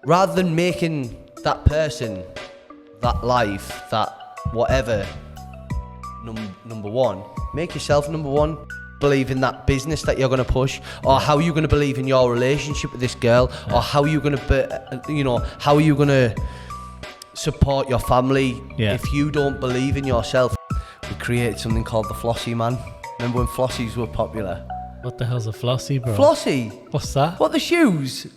rather than making that person, that life, that whatever, number one, make yourself number one. Believe in that business that you're going to push, or how you're going to believe in your relationship with this girl, or how you're going to, how are you going to support your family if you don't believe in yourself. We created something called the Flossy Man. Remember when Flossies were popular? What the hell's a Flossy, bro? Flossy? What's that? What, the shoes?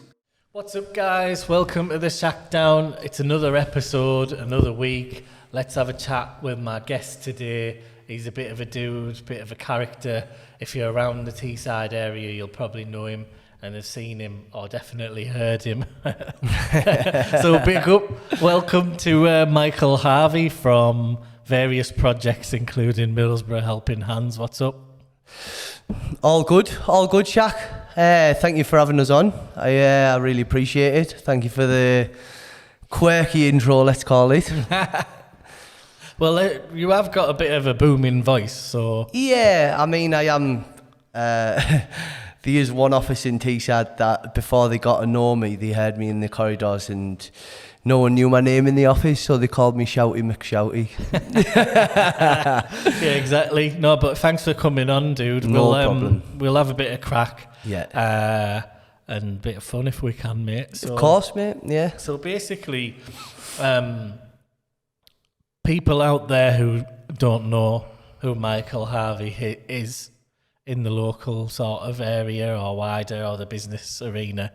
What's up, guys? Welcome to the Shak Down. It's another episode, another week. Let's have a chat with my guest today. He's a bit of a dude, bit of a character. If you're around the Teesside area, you'll probably know him and have seen him, or definitely heard him. So big up. Welcome to Michael Harvey from various projects, including Middlesbrough Helping Hands. What's up? All good, Shak. Thank you for having us on. I really appreciate it. Thank you for the quirky intro, let's call it. Well, you have got a bit of a booming voice, so... Yeah, I mean, I am... there is one office in Teesside that before they got to know me, they heard me in the corridors and no one knew my name in the office, so they called me Shouty McShouty. Yeah, exactly. No, but thanks for coming on, dude. No problem. We'll have a bit of crack. Yeah. And a bit of fun if we can, mate. So, of course, mate, yeah. So basically... people out there who don't know who Michael Harvey is in the local sort of area or wider or the business arena,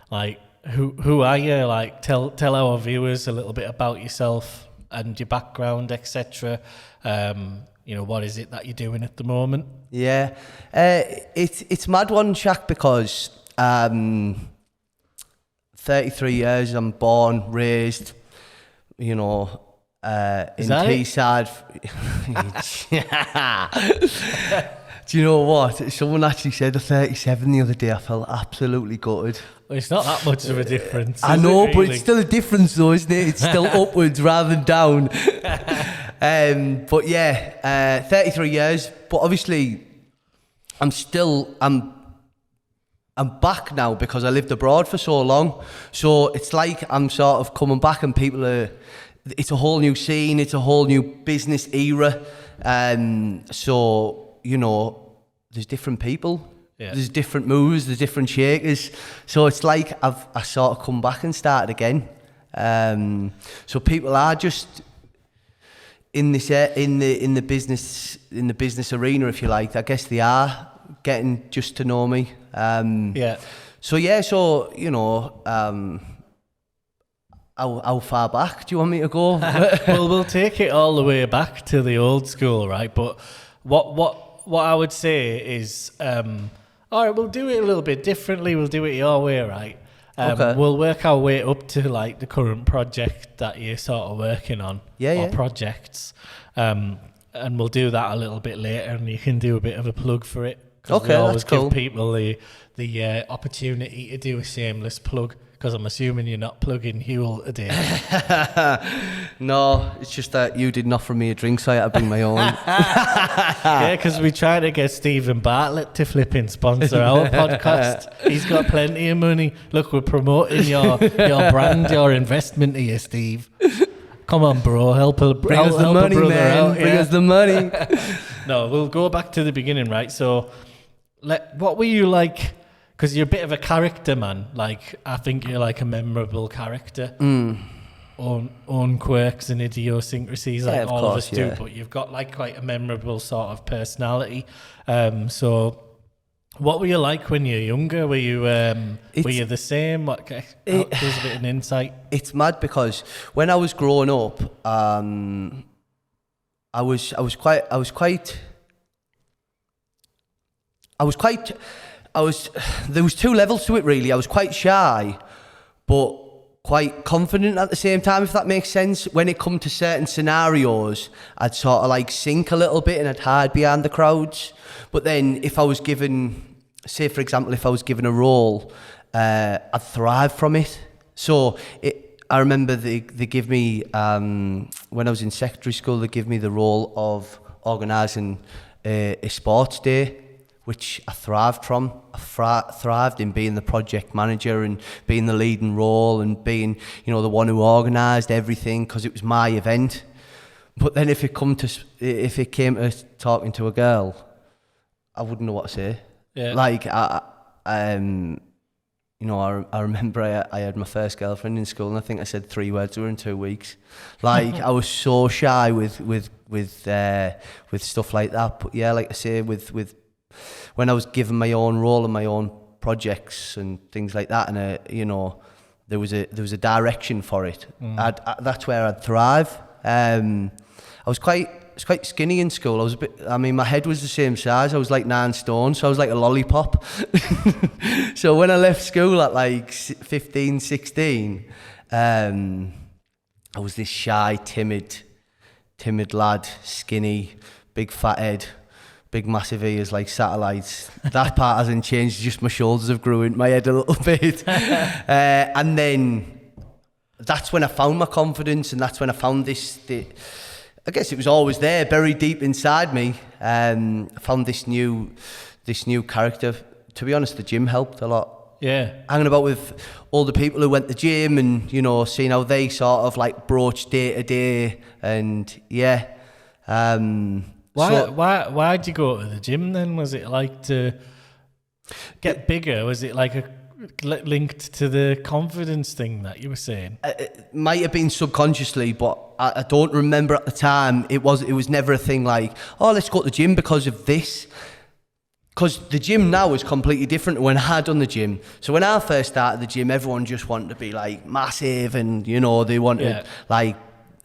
like who are you? Like tell our viewers a little bit about yourself and your background, etc. What is it that you're doing at the moment? Yeah, it's mad one, Shak, because 33 years, I'm born, raised, in Teesside. Do you know what? Someone actually said a 37 the other day. I felt absolutely gutted. Well, it's not that much of a difference. I know, but it's still a difference though, isn't it? It's still upwards rather than down. But yeah, 33 years. But obviously, I'm back now because I lived abroad for so long. So it's like I'm sort of coming back and people are... It's a whole new scene, it's a whole new business era. So, there's different people, there's different moves, there's different shakers. So it's like I sort of come back and started again. So people are just in this in the business arena, if you like. I guess they are getting just to know me. How far back do you want me to go? Well, we'll take it all the way back to the old school, right? But what I would say is, all right, we'll do it a little bit differently. We'll do it your way, right? Okay. We'll work our way up to like the current project that you're sort of working on, or projects, and we'll do that a little bit later, and you can do a bit of a plug for it. Okay, we always that's cool. Give people the opportunity to do a shameless plug. Because I'm assuming you're not plugging Huel today. No, it's just that you didn't offer me a drink, so I had to bring my own. Yeah, because we tried to get Stephen Bartlett to flipping sponsor our podcast. He's got plenty of money. Look, we're promoting your brand, your investment here, Steve. Come on, bro, help us the money, man. Out. Bring us the money. No, we'll go back to the beginning, right? So, what were you like? Because you're a bit of a character, man. Like, I think you're like a memorable character. Own quirks and idiosyncrasies, like all of us do. But you've got like quite a memorable sort of personality. So, what were you like when you were younger? Were you the same? Give us a bit of an insight. It's mad because when I was growing up, there was two levels to it really. I was quite shy, but quite confident at the same time, if that makes sense. When it come to certain scenarios, I'd sort of like sink a little bit and I'd hide behind the crowds. But then if I was given, say for example, if I was given a role, I'd thrive from it. So I remember they give me, when I was in secondary school, they give me the role of organising a sports day, which I thrived from. I thrived in being the project manager and being the leading role and being, the one who organised everything because it was my event. But then if it came to talking to a girl, I wouldn't know what to say. Yeah. Like I remember I had my first girlfriend in school, and I think I said 3 words to her in 2 weeks. Like I was so shy with stuff like that. But yeah, like I say, with when I was given my own role and my own projects and things like that, and there was a direction for it. That's where I'd thrive. I was quite skinny in school. My head was the same size. I was like 9 stone, so I was like a lollipop. So when I left school at like 15, 16, I was this shy, timid lad, skinny, big fat head, big massive ears like satellites. That part hasn't changed, just my shoulders have grew into my head a little bit. And then that's when I found my confidence, and that's when I found I guess it was always there, buried deep inside me. I found this new character. To be honest, the gym helped a lot. Yeah. Hanging about with all the people who went to the gym and, seeing how they sort of like broach day to day, and yeah. Why'd you go to the gym then? Was it like to get bigger? Was it like linked to the confidence thing that you were saying? It might have been subconsciously, but I don't remember at the time. It was never a thing like, oh, let's go to the gym because of this. Because the gym now is completely different to when I had done the gym. So when I first started the gym, everyone just wanted to be like massive, and they wanted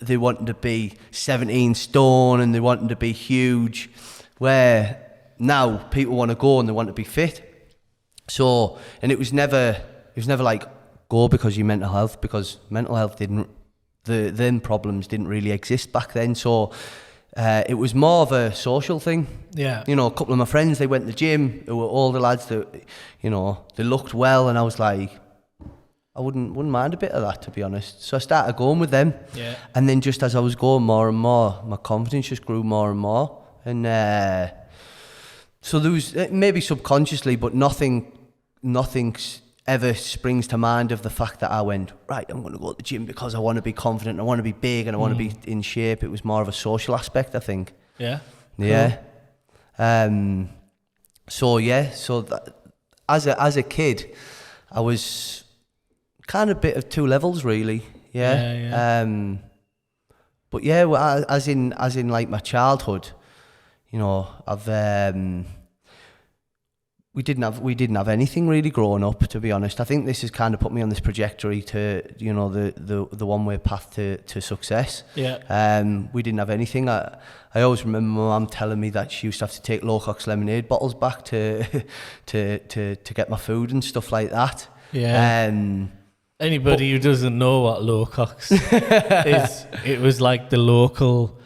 they wanted to be 17 stone and they wanted to be huge. Where now people want to go and they want to be fit. So, and it was never like go because your mental health, because mental health them problems didn't really exist back then. So it was more of a social thing. Yeah. A couple of my friends, they went to the gym, who were older lads that, they looked well, and I was like, I wouldn't mind a bit of that, to be honest. So I started going with them. Yeah. And then just as I was going more and more, my confidence just grew more and more. And so there was, maybe subconsciously, but nothing ever springs to mind of the fact that I went, right, I'm going to go to the gym because I want to be confident, I want to be big, and I want to be in shape. It was more of a social aspect, I think. Yeah. Yeah. Cool. So that, as a kid, I was kind of a bit of two levels, really. Yeah. But yeah, well, as in like my childhood, we didn't have anything really growing up, to be honest. I think this has kind of put me on this trajectory to, the one-way path to success. Yeah. We didn't have anything. I always remember my mum telling me that she used to have to take Lowcock's lemonade bottles back to get my food and stuff like that. Yeah. Anybody who doesn't know what Lowcock's is, it was like the local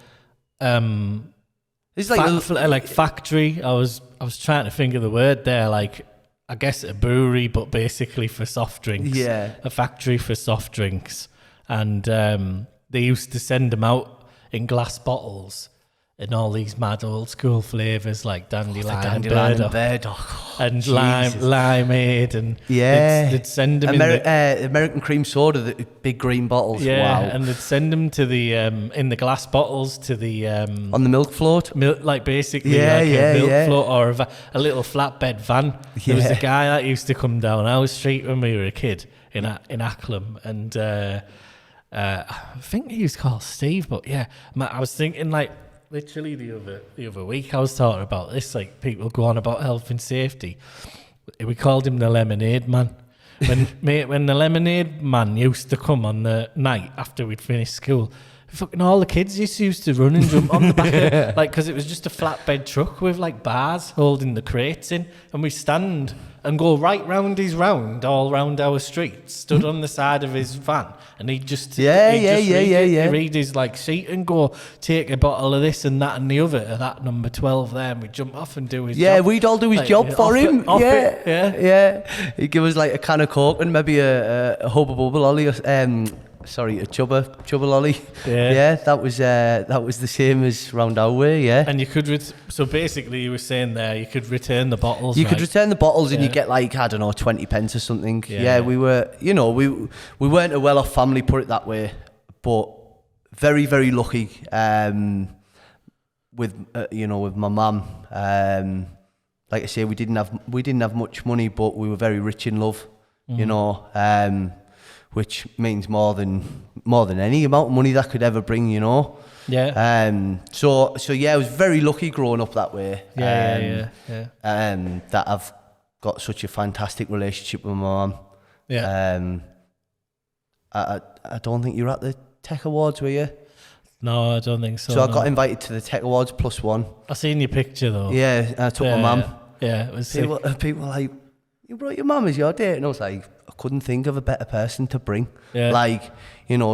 it's like factory. I was trying to think of the word there, like I guess a brewery, but basically for soft drinks. Yeah. A factory for soft drinks. And they used to send them out in glass bottles in all these mad old school flavours like dandelion and burdock and limeade, and they'd send them American cream soda, the big green bottles. Yeah, wow. And they'd send them to the in the glass bottles to the on the milk float, like basically a milk float or a little flatbed van. There was a guy that used to come down our street when we were a kid in Acklam, and I think he was called Steve, but yeah, I was thinking like. Literally the other week I was talking about this, like people go on about health and safety. We called him the lemonade man. When the lemonade man used to come on the night after we'd finished school, fucking all the kids used to run and jump on the back of, like, because it was just a flatbed truck with like bars holding the crates in, and we stand and go right round his round, all round our street, stood on the side of his van, and he'd just read his like sheet and go take a bottle of this and that and the other of that number 12 there, and we'd jump off and do his job. We'd all do his job for him. He'd give us like a can of Coke and maybe a Hubba Bubble Ollie, sorry, a chubba lolly. Yeah. Yeah, that was the same as round our way. Yeah. And you could so basically you were saying there you could return the bottles. You could return the bottles and you Yeah. get like, I don't know, 20 pence or something. Yeah. Yeah, we were, we weren't a well-off family, put it that way, but very, very lucky with my mum. Like I say, we didn't have much money, but we were very rich in love, which means more than any amount of money that could ever bring, Yeah. So yeah, I was very lucky growing up that way. Yeah. That I've got such a fantastic relationship with my mum. Yeah. I don't think you were at the Tech Awards, were you? No, I don't think so. So I got invited to the Tech Awards +1. I seen your picture though. Yeah, and I took my mum. Yeah, it was sick. People were like, you brought your mum as your date? And I was like, I couldn't think of a better person to bring. Yeah. Like,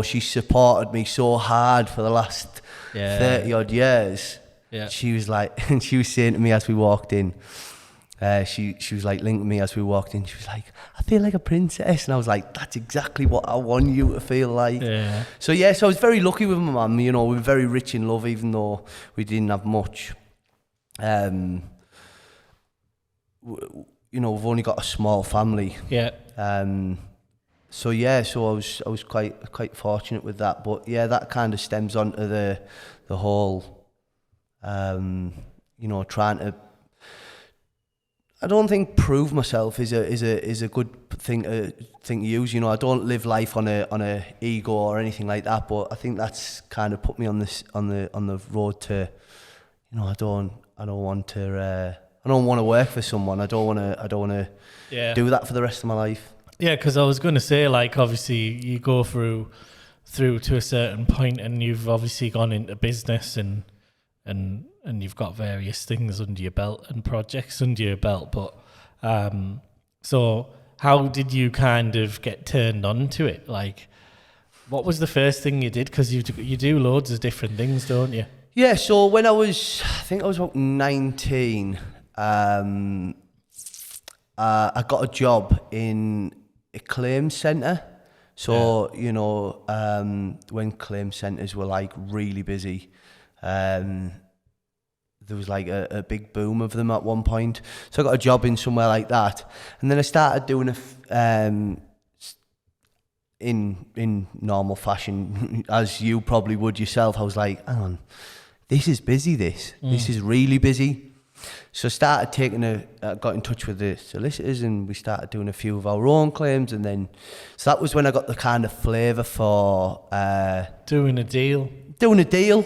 she supported me so hard for the last 30 odd years. Yeah. She was like, and she was saying to me as we walked in, she was like linking me as we walked in. She was like, I feel like a princess. And I was like, that's exactly what I want you to feel like. Yeah. So yeah, so I was very lucky with my mum. We were very rich in love, even though we didn't have much. We've only got a small family. Yeah. So I was quite fortunate with that. But yeah, that kind of stems onto the whole, trying to. I don't think prove myself is a good thing to use. I don't live life on a ego or anything like that. But I think that's kind of put me on the road to, I don't want to work for someone. I don't want to do that for the rest of my life. Yeah, because I was going to say, like, obviously you go through to a certain point, and you've obviously gone into business and you've got various things under your belt and projects under your belt. But so how did you kind of get turned on to it? Like, what was the first thing you did? Because you do loads of different things, don't you? Yeah. So when I think I was about 19. I got a job in a claims centre. So, when claims centres were like really busy, there was like a big boom of them at one point. So I got a job in somewhere like that. And then I started doing in normal fashion, as you probably would yourself. I was like, hang on, this is busy, this is really busy. So I started got in touch with the solicitors, and we started doing a few of our own claims, and then, so that was when I got the kind of flavour for... Doing a deal.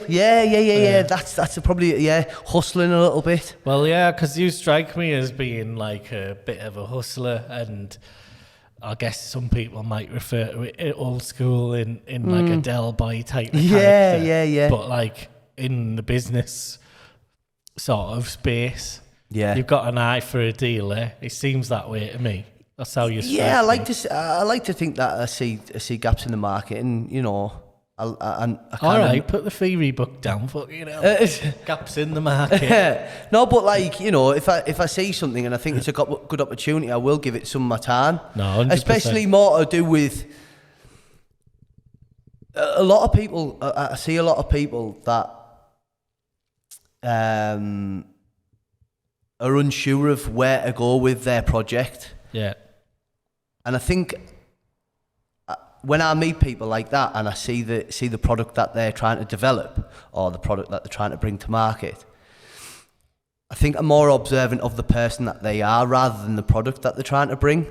Yeah. That's probably, hustling a little bit. Well, yeah, because you strike me as being like a bit of a hustler, and I guess some people might refer to it old school in like a Del Boy type of character. Yeah. But like in the business sort of space, you've got an eye for a deal. It seems that way to me. That's how you. Yeah, I like to think that I see gaps in the market, and all right, put the theory book down. Gaps in the market. No, but like if I see something and I think it's a good opportunity, I will give it some of my time. No, 100%. Especially more to do with a lot of people. I see a lot of people that are unsure of where to go with their project. Yeah, and I think. When I meet people like that and I see the product that they're trying to develop or the product that they're trying to bring to market, I think I'm more observant of the person that they are rather than the product that they're trying to bring,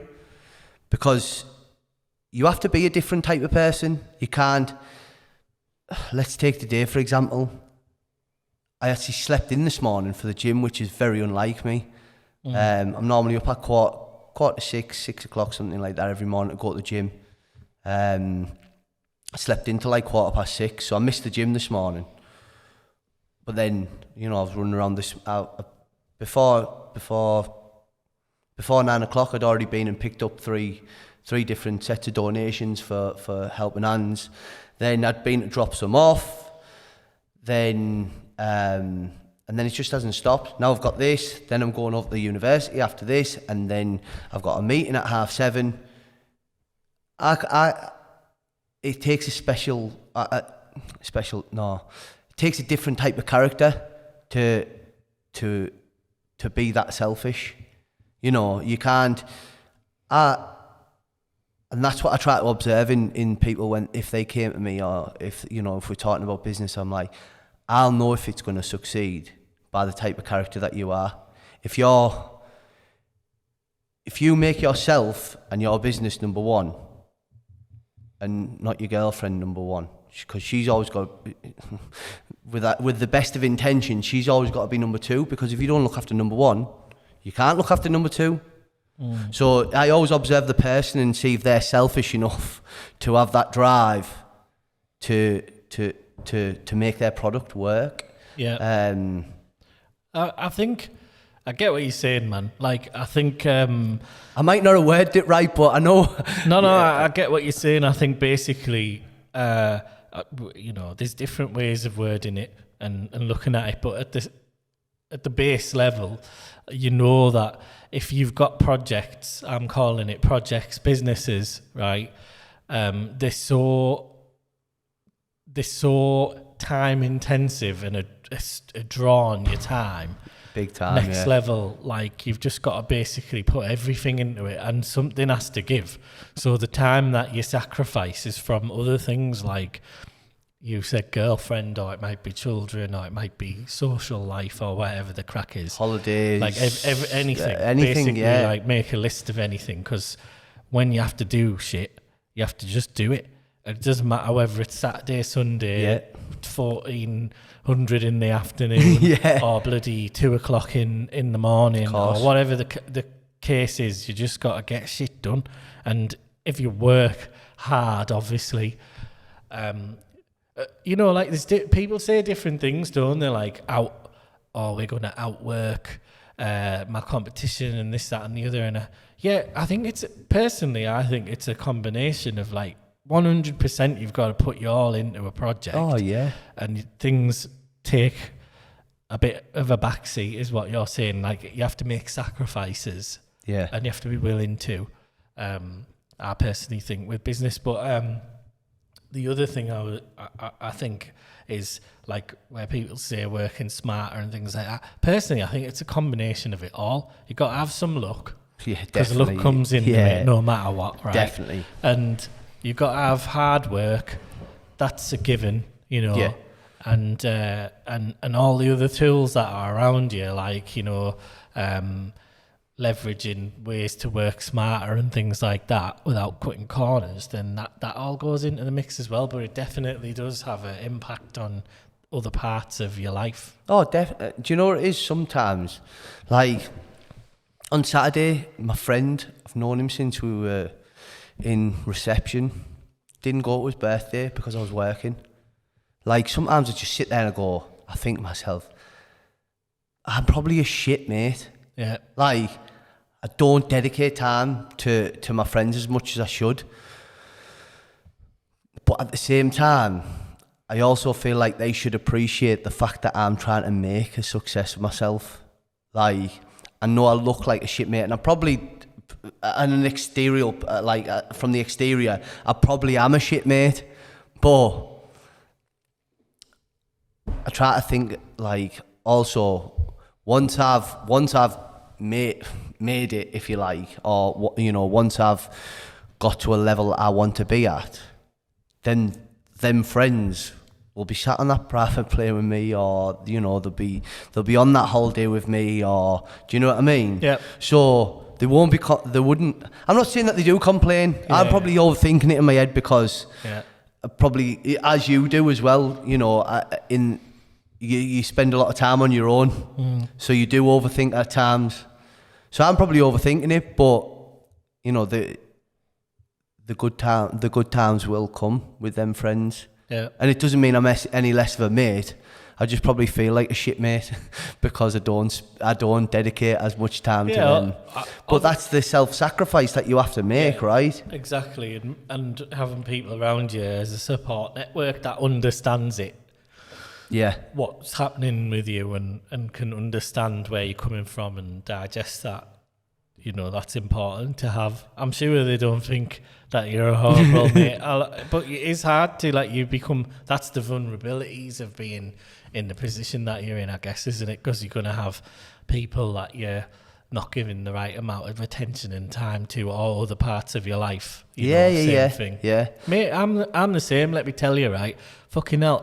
because you have to be a different type of person. You can't... Let's take today, for example. I actually slept in this morning for the gym, which is very unlike me. I'm normally up at quarter to 6 o'clock, something like that, every morning to go to the gym. I slept in till like 6:15, so I missed the gym this morning. But then, I was running around this before 9 o'clock. I'd already been and picked up three different sets of donations for helping hands. Then I'd been to drop some off. Then and then it just hasn't stopped. Now I've got this. Then I'm going over to the university after this, and then I've got a meeting at 7:30. it takes a it takes a different type of character to be that selfish. You know, you can't. And that's what I try to observe in people if they came to me, or if we're talking about business, I'm like, I'll know if it's going to succeed by the type of character that you are. If you make yourself and your business number one, and not your girlfriend number one, because she's always got, with the best of intentions, she's always got to be number two. Because if you don't look after number one, you can't look after number two. So I always observe the person and see if they're selfish enough to have that drive to make their product work. Yeah. I think I get what you're saying, man. Like, I think I might not have worded it right, but I know. No, I get what you're saying. I think basically, there's different ways of wording it and looking at it, but at the base level, you know that if you've got projects, I'm calling it projects, businesses, right? They're so time intensive and a draw on your time. Big time. Next level, like you've just got to basically put everything into it, and something has to give. So the time that you sacrifice is from other things, like you said, girlfriend, or it might be children, or it might be social life, or whatever the crack is. Holidays, like anything. Anything, basically, yeah. Like make a list of anything, because when you have to do shit, you have to just do it. It doesn't matter whether it's Saturday, Sunday, 1400 in the afternoon, or bloody 2:00 in the morning, or whatever the case is. You just got to get shit done. And if you work hard, obviously, like there's people say different things, don't they? Like we're going to outwork my competition and this, that, and the other. And I think it's a combination of like 100%. You've got to put you all into a project. Oh yeah, and things take a bit of a backseat, is what you're saying. Like you have to make sacrifices. Yeah, and you have to be willing to. I personally think with business, but the other thing I think is like where people say working smarter and things like that. Personally, I think it's a combination of it all. You've got to have some luck. Yeah, because luck comes in it no matter what, right? Definitely. And you've got to have hard work. That's a given, Yeah. And all the other tools that are around you, like, leveraging ways to work smarter and things like that without cutting corners, then that all goes into the mix as well. But it definitely does have an impact on other parts of your life. Oh, definitely. Do you know what it is sometimes? Like, on Saturday, my friend, I've known him since we were in reception, didn't go to his birthday because I was working. Like, sometimes I just sit there and I think to myself, I'm probably a shit mate. Yeah. Like, I don't dedicate time to my friends as much as I should. But at the same time, I also feel like they should appreciate the fact that I'm trying to make a success of myself. Like, I know I look like a shit mate, and I probably, from the exterior, I probably am a shit mate. But I try to think, like, also, once I've made it, if you like, or once I've got to a level I want to be at, then them friends will be sat on that private plane with me, or they'll be on that holiday with me, or do you know what I mean? Yeah. So they wouldn't. I'm not saying that they do complain. Yeah, I'm probably overthinking it in my head because probably, as you do as well, you spend a lot of time on your own, so you do overthink at times. So I'm probably overthinking it, but the good times will come with them friends. Yeah. And it doesn't mean I'm any less of a mate. I just probably feel like a shit mate because I don't dedicate as much time to them. But that's the self-sacrifice that you have to make, right? Exactly, and having people around you as a support network that understands it. Yeah. What's happening with you and can understand where you're coming from and digest that. that's important to have. I'm sure they don't think that you're a horrible mate, but it is hard to you become. That's the vulnerabilities of being in the position that you're in, I guess, isn't it? Because you're gonna have people that you're not giving the right amount of attention and time to, or other parts of your life. Same thing. Yeah. Mate, I'm the same. Let me tell you, right? Fucking hell,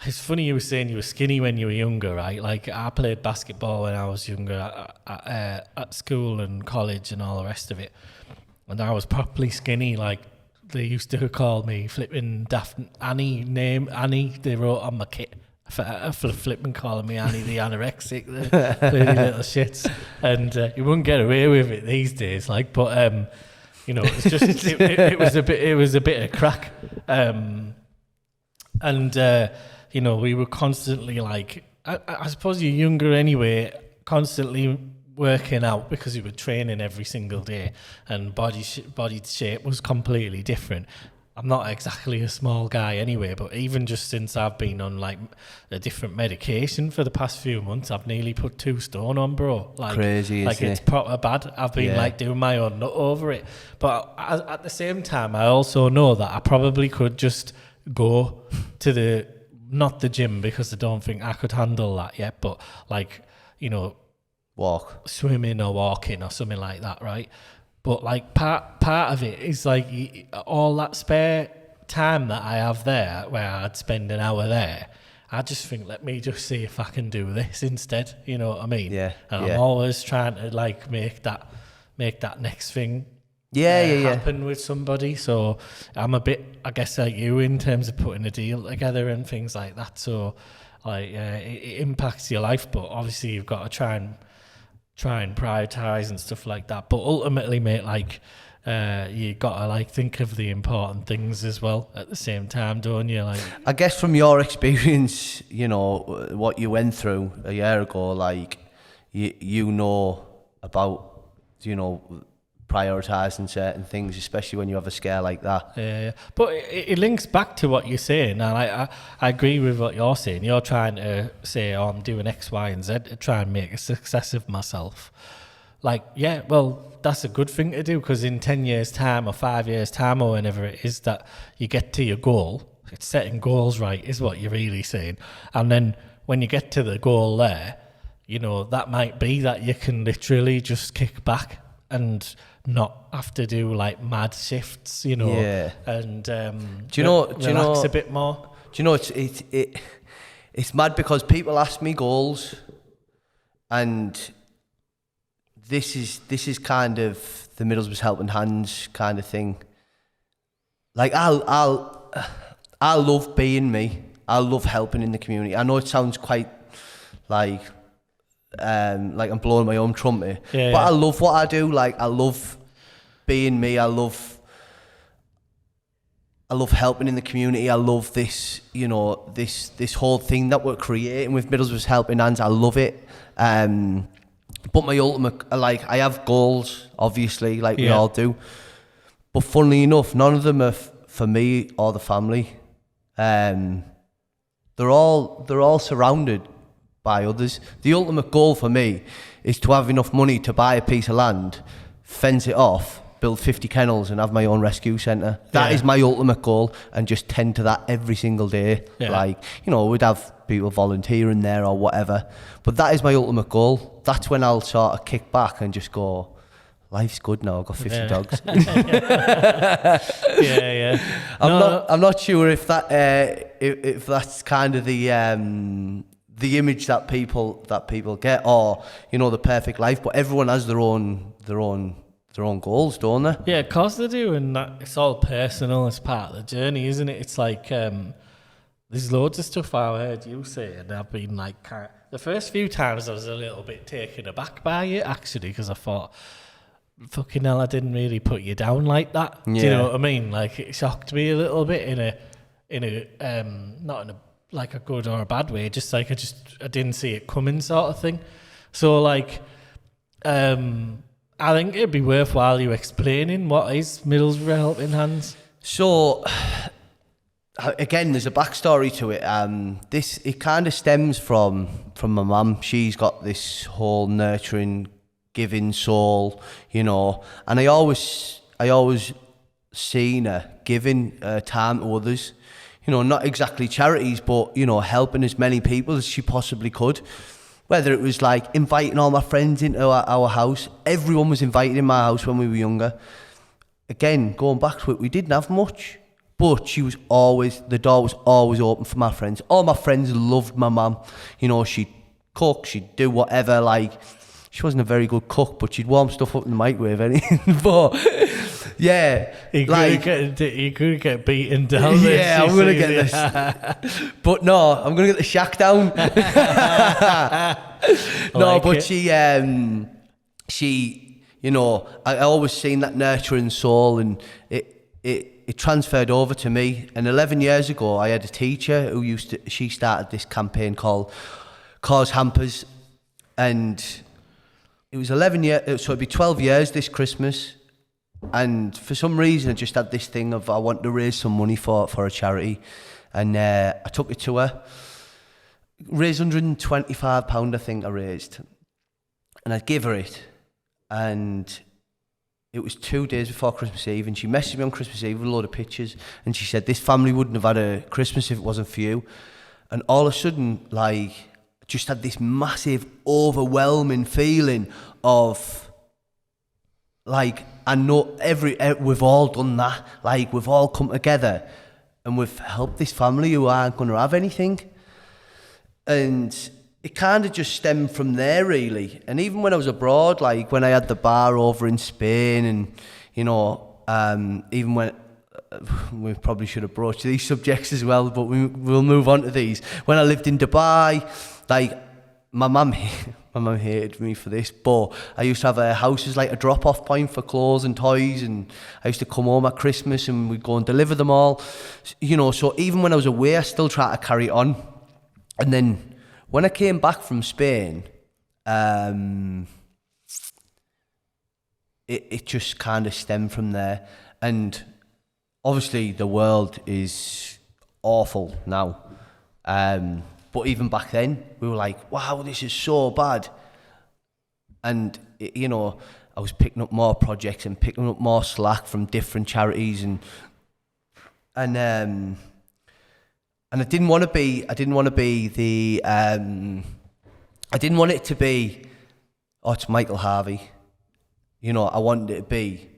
it's funny you were saying you were skinny when you were younger, right? Like, I played basketball when I was younger at school and college and all the rest of it. And I was properly skinny. Like, they used to call me flipping Daft Annie, name Annie. They wrote on my kit for flipping calling me Annie the anorexic, the bloody little shits. And you wouldn't get away with it these days. Like, but it's just it was a bit of crack. We were constantly I suppose you're younger anyway, constantly working out because you were training every single day, and body shape was completely different. I'm not exactly a small guy anyway, but even just since I've been on a different medication for the past few months, I've nearly put 2 stone on, bro. Crazy, isn't it's proper bad. I've been doing my own nut over it. But at the same time, I also know that I probably could just go to not the gym, because I don't think I could handle that yet, but walk, swimming or walking or something like that, right? But part of it is all that spare time that I have there, where I'd spend an hour there, I just think, let me just see if I can do this instead. You know what I mean? Yeah. And I'm always trying to make that next thing happen with somebody. So I'm a bit, I guess, like you in terms of putting a deal together and things like that. So it impacts your life, but obviously you've got to try and prioritize and stuff like that. But ultimately, mate, you gotta think of the important things as well at the same time, don't you? I guess from your experience, what you went through a year ago, you know about prioritizing certain things, especially when you have a scare like that. Yeah. But it links back to what you're saying, and I agree with what you're saying. You're trying to say, I'm doing X, Y, and Z to try and make a success of myself. That's a good thing to do, because in 10 years' time or 5 years' time or whenever it is that you get to your goal, it's setting goals right, is what you're really saying. And then when you get to the goal there, that might be that you can literally just kick back and not have to do mad shifts, and relax a bit more. Do you know it's mad, because people ask me goals, and this is kind of the Middlesbrough's helping hands kind of thing. I'll love being me. I love helping in the community. I know it sounds quite I'm blowing my own trumpet, but I love what I do. I love being me. I love helping in the community. I love this, this whole thing that we're creating with Middlesbrough's Helping Hands. I love it. But my ultimate, I have goals, obviously, we all do. But funnily enough, none of them are for me or the family. They're all surrounded by others. The ultimate goal for me is to have enough money to buy a piece of land, fence it off, build 50 kennels and have my own rescue centre. That is my ultimate goal, and just tend to that every single day. We'd have people volunteering there or whatever, but that is my ultimate goal. That's when I'll sort of kick back and just go, life's good now, I've got 50 dogs. I'm not sure if that's kind of the image that people get, or the perfect life, but everyone has their own goals, don't they? Yeah, of course they do, and it's all personal. It's part of the journey, isn't it? It's there's loads of stuff I heard you say, and I've been the first few times I was a little bit taken aback by it, actually, because I thought, fucking hell, I didn't really put you down like that. Yeah. Do you know what I mean? It shocked me a little bit in a not in a a good or a bad way, just I didn't see it coming, sort of thing. So I think it'd be worthwhile you explaining what is Middlesbrough Helping Hands. So again, there's a backstory to it. It kind of stems from my mum. She's got this whole nurturing giving soul, you know. And I always seen her giving time to others, you know, not exactly charities, but, you know, helping as many people as she possibly could. Whether it was like inviting all my friends into our house. Everyone was invited in my house when we were younger. Again, going back to it, we didn't have much, but the door was always open for my friends. All my friends loved my mum. You know, she'd cook, she'd do whatever, like, she wasn't a very good cook, but she'd warm stuff up in the microwave, anything. But yeah, you could get beaten down. Yeah, I'm gonna get this. But no, I'm gonna get the Shak down. No, like but it. she, you know, I always seen that nurturing soul, and it transferred over to me. And 11 years ago, I had a teacher who she started this campaign called Cause Hampers, and it was 11 years, so it'd be 12 years this Christmas. And for some reason, I just had this thing of I want to raise some money for a charity. And I took it to her. Raised £125, I think I raised. And I gave her it. And it was 2 days before Christmas Eve. And she messaged me on Christmas Eve with a load of pictures. And she said, this family wouldn't have had a Christmas if it wasn't for you. And all of a sudden, like, just had this massive, overwhelming feeling of, like, I know we've all done that. Like, we've all come together and we've helped this family who aren't going to have anything. And it kind of just stemmed from there, really. And even when I was abroad, like when I had the bar over in Spain, and, you know, even when we probably should have broached these subjects as well, but we'll move on to these. When I lived in Dubai, like, my mum hated me for this, but I used to have a house as like a drop-off point for clothes and toys, and I used to come home at Christmas and we'd go and deliver them all, you know. So even when I was away, I still tried to carry it on. And then when I came back from Spain, it just kind of stemmed from there. And obviously the world is awful now. But even back then, we were like, wow, this is so bad. And, you know, I was picking up more projects and picking up more slack from different charities, and I didn't want it to be, oh, it's Michael Harvey. You know, I wanted it to be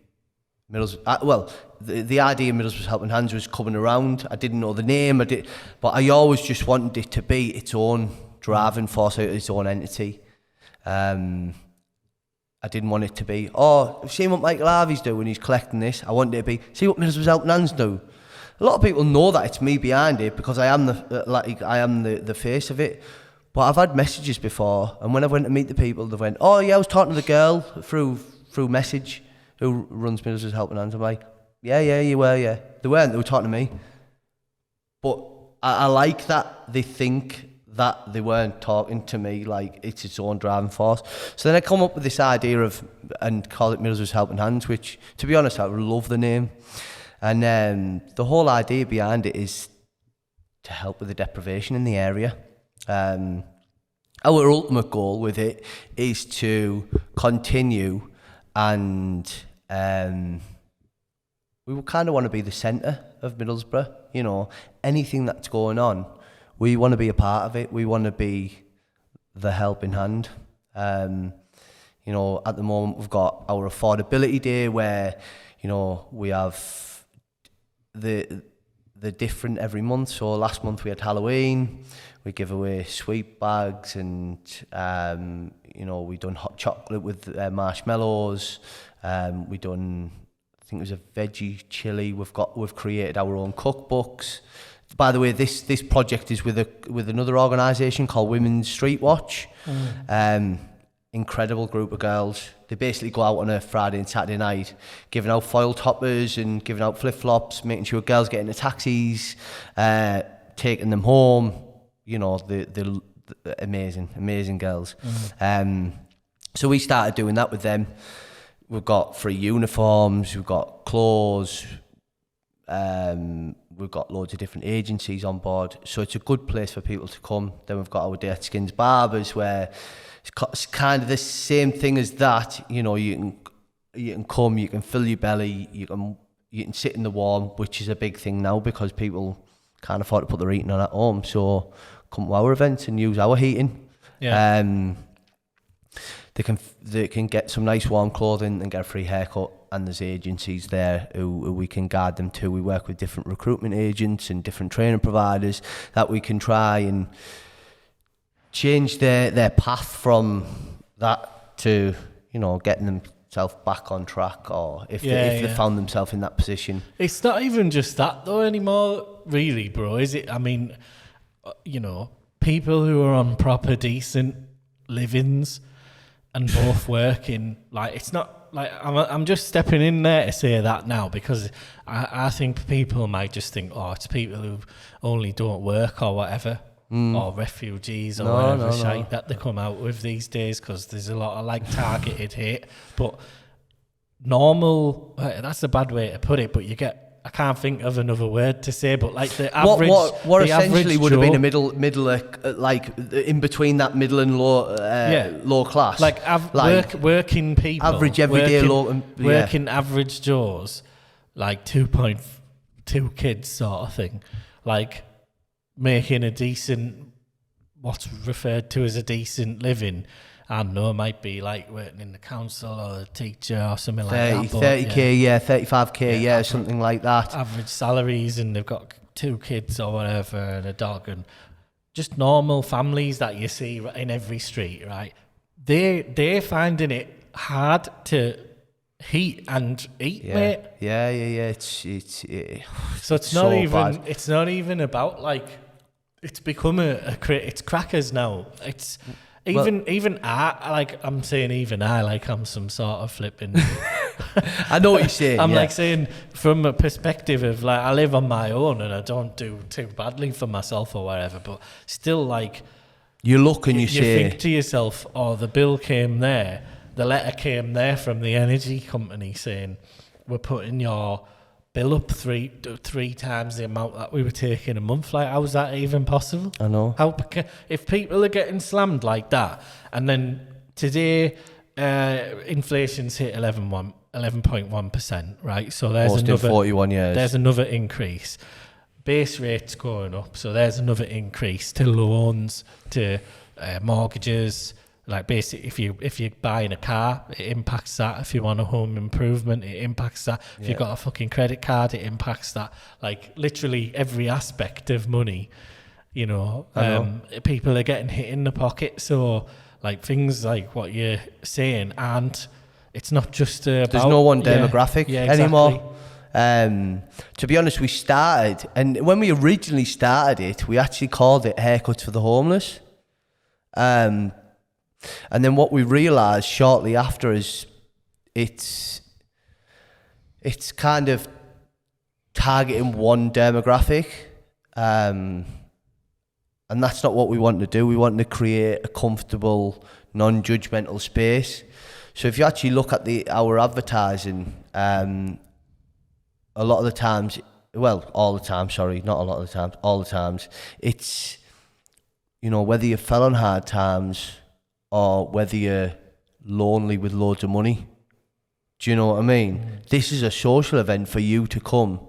the idea of Middlesbrough's Helping Hands was coming around. I didn't know the name, but I always just wanted it to be its own driving force, its own entity. I didn't want it to be, oh, see what Michael Harvey's doing, he's collecting this. I wanted it to be, see what Middlesbrough's Helping Hands do. A lot of people know that it's me behind it because I am the face of it. But I've had messages before, and when I went to meet the people, they went, oh yeah, I was talking to the girl through message who runs Middlesbrough's Helping Hands. I'm like, yeah, you were, yeah. They weren't, they were talking to me. But I like that they think that they weren't talking to me, like it's its own driving force. So then I come up with this idea and call it Middlesbrough's Helping Hands, which, to be honest, I love the name. And the whole idea behind it is to help with the deprivation in the area. Our ultimate goal with it is to continue, and we kind of want to be the centre of Middlesbrough. You know, anything that's going on, we want to be a part of it. We want to be the helping hand. You know, at the moment we've got our affordability day where, you know, we have the different every month. So last month we had Halloween. We give away sweet bags, and you know, we done hot chocolate with marshmallows. We done, I think it was a veggie chili. We've created our own cookbooks. By the way, this project is with another organisation called Women's Street Watch. Incredible group of girls. They basically go out on a Friday and Saturday night, giving out foil toppers and giving out flip-flops, making sure girls get into taxis, taking them home. You know, the amazing girls. So we started doing that with them. We've got free uniforms, we've got clothes, We've got loads of different agencies on board, so it's a good place for people to come. Then we've got our Dirt Skins Barbers, where it's kind of the same thing as that. You know, you can come, you can fill your belly, you can sit in the warm, which is a big thing now because people can't afford to put their heating on at home. So come to our events and use our heating. Yeah. They can get some nice warm clothing and get a free haircut, and there's agencies there who we can guide them to. We work with different recruitment agents and different training providers that we can try and change their path from that to, you know, getting themselves back on track, or if they found themselves in that position. It's not even just that though anymore, really, bro, is it? I mean, you know, people who are on proper decent livings and both working, like, it's not like I'm just stepping in there to say that now, because I think people might just think, oh, it's people who only don't work or whatever, or refugees or whatever shite that they come out with these days, because there's a lot of like targeted hate. But normal, that's a bad way to put it, but you get, I can't think of another word to say, but like the average, what the essentially average would have Joe, been a middle, like in between that middle and low class, like working people, average everyday working average Joes, like 2.2 kids sort of thing, like making a decent, what's referred to as a decent living. I don't know, it might be like working in the council or a teacher or something like that. 30k, 35k, something like that. Average salaries, and they've got 2 kids or whatever and a dog, and just normal families that you see in every street, right? They're finding it hard to heat and eat, mate. Yeah. It's so it's not even bad. It's not even about like, it's become it's crackers now. It's even I'm some sort of flipping. I know what you're saying. I'm like saying from a perspective of like, I live on my own and I don't do too badly for myself or whatever, but still, like, you look and you say, think to yourself, oh, the bill came there, the letter came there from the energy company saying, we're putting your bill up three times the amount that we were taking a month. Like, how is that even possible? I know. If people are getting slammed like that, and then today inflation's hit 11.1%, right? So there's Most another in 41 years. There's another increase. Base rates going up, so there's another increase to loans, to mortgages. Like, basically, if you're buying a car, it impacts that. If you want a home improvement, it impacts that. If you've got a fucking credit card, it impacts that. Like, literally every aspect of money, you know. People are getting hit in the pocket. So, like, things like what you're saying, and it's not just about... There's no one demographic anymore. Exactly. To be honest, we started, and when we originally started it, we actually called it Haircuts for the Homeless. And then what we realised shortly after is it's kind of targeting one demographic, and that's not what we want to do. We want to create a comfortable, non-judgmental space. So if you actually look at our advertising, a lot of the times, all the time, sorry, not a lot of the times, all the times, it's, you know, whether you fell on hard times or whether you're lonely with loads of money. Do you know what I mean? This is a social event for you to come.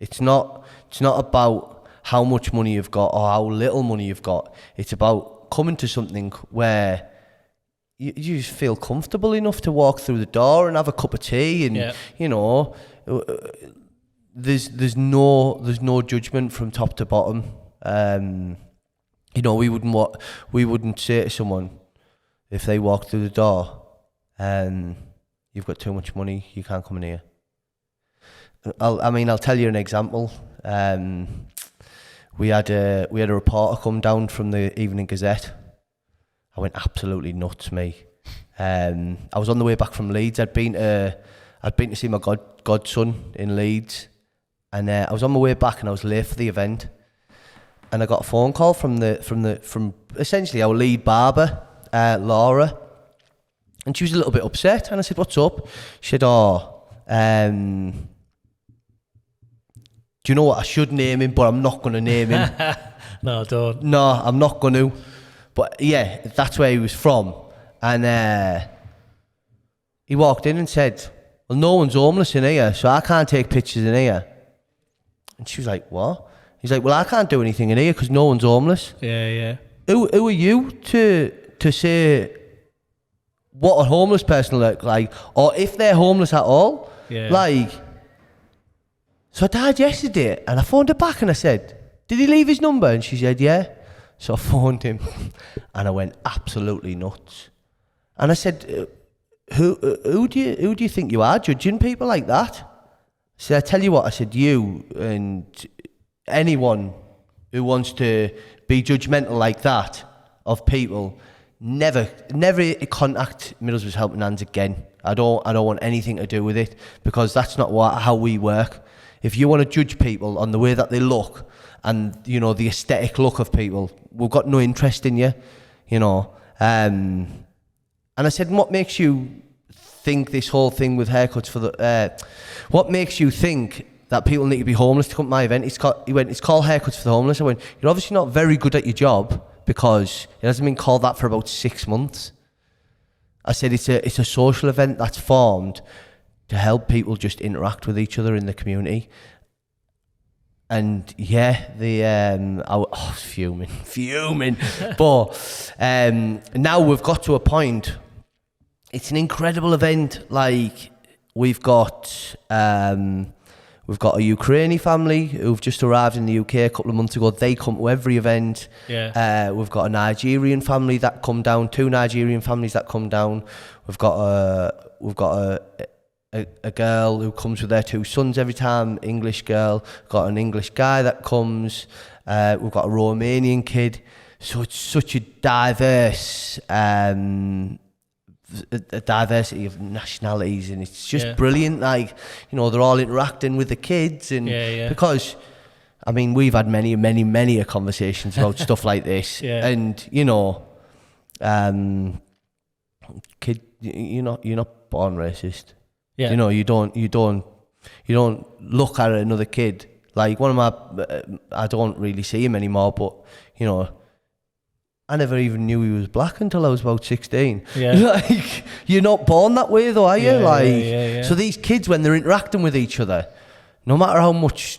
It's not about how much money you've got or how little money you've got. It's about coming to something where you just feel comfortable enough to walk through the door and have a cup of tea, and you know, there's no judgment from top to bottom. You know, we wouldn't say to someone, if they walk through the door and you've got too much money, you can't come in here. I'll tell you an example. We had a reporter come down from the Evening Gazette. I went absolutely nuts, me. I was on the way back from Leeds. I'd been to see my godson in Leeds, and I was on my way back and I was late for the event, and I got a phone call from essentially our lead barber, Laura, and she was a little bit upset, and I said, what's up? She said, Do you know what? I should name him, but I'm not going to name him. No, don't. No, I'm not going to. But yeah, that's where he was from. And he walked in and said, well, no one's homeless in here, so I can't take pictures in here. And she was like, what? He's like, well, I can't do anything in here because no one's homeless. Yeah. Who are you to say what a homeless person look like, or if they're homeless at all? Yeah. Like, so I died yesterday, and I phoned her back and I said, did he leave his number? And she said, yeah. So I phoned him, and I went absolutely nuts. And I said, who do you think you are, judging people like that? I said, I tell you what, I said, you and anyone who wants to be judgmental like that of people, never contact Middlesbrough's Helping Hands again. I don't want anything to do with it, because that's not how we work. If you want to judge people on the way that they look and, you know, the aesthetic look of people, we've got no interest in you, you know. And I said, what makes you think this whole thing with haircuts for the... what makes you think that people need to be homeless to come to my event? It's called Haircuts for the Homeless. I went, you're obviously not very good at your job, because it hasn't been called that for about 6 months. I said, it's a social event that's formed to help people just interact with each other in the community. And yeah, I was fuming. But now we've got to a point. It's an incredible event. Like, we've got a Ukrainian family who've just arrived in the UK a couple of months ago. They come to every event. Yeah. We've got a Nigerian family that come down. 2 Nigerian families that come down. We've got a girl who comes with their 2 sons every time. English girl. Got an English guy that comes. We've got a Romanian kid. So it's such a diverse. A diversity of nationalities, and it's just brilliant. Like, you know, they're all interacting with the kids, and because I mean, we've had many conversations about stuff like this, and you know, kid, you're not born racist. You know, you don't look at another kid like one of my. I don't really see him anymore, but you know, I never even knew he was black until I was about 16. Yeah. Like, you're not born that way though, are you? So these kids, when they're interacting with each other, no matter how much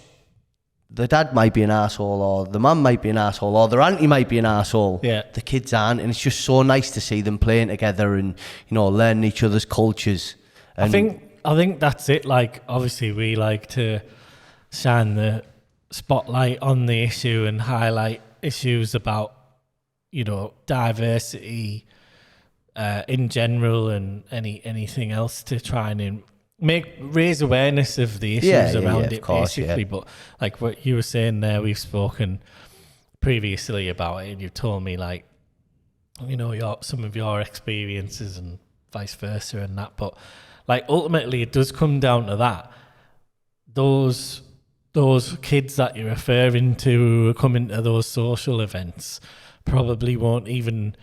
the dad might be an asshole, or the mum might be an asshole, or their auntie might be an asshole, the kids aren't. And it's just so nice to see them playing together and, you know, learning each other's cultures. And I think that's it. Like, obviously we like to shine the spotlight on the issue and highlight issues about, you know, diversity in general, and anything else to try and raise awareness of the issues around it, basically. But like what you were saying there, we've spoken previously about it, and you've told me, like, you know, some of your experiences and vice versa and that. But like, ultimately, it does come down to that. Those kids that you're referring to who are coming to those social events probably won't even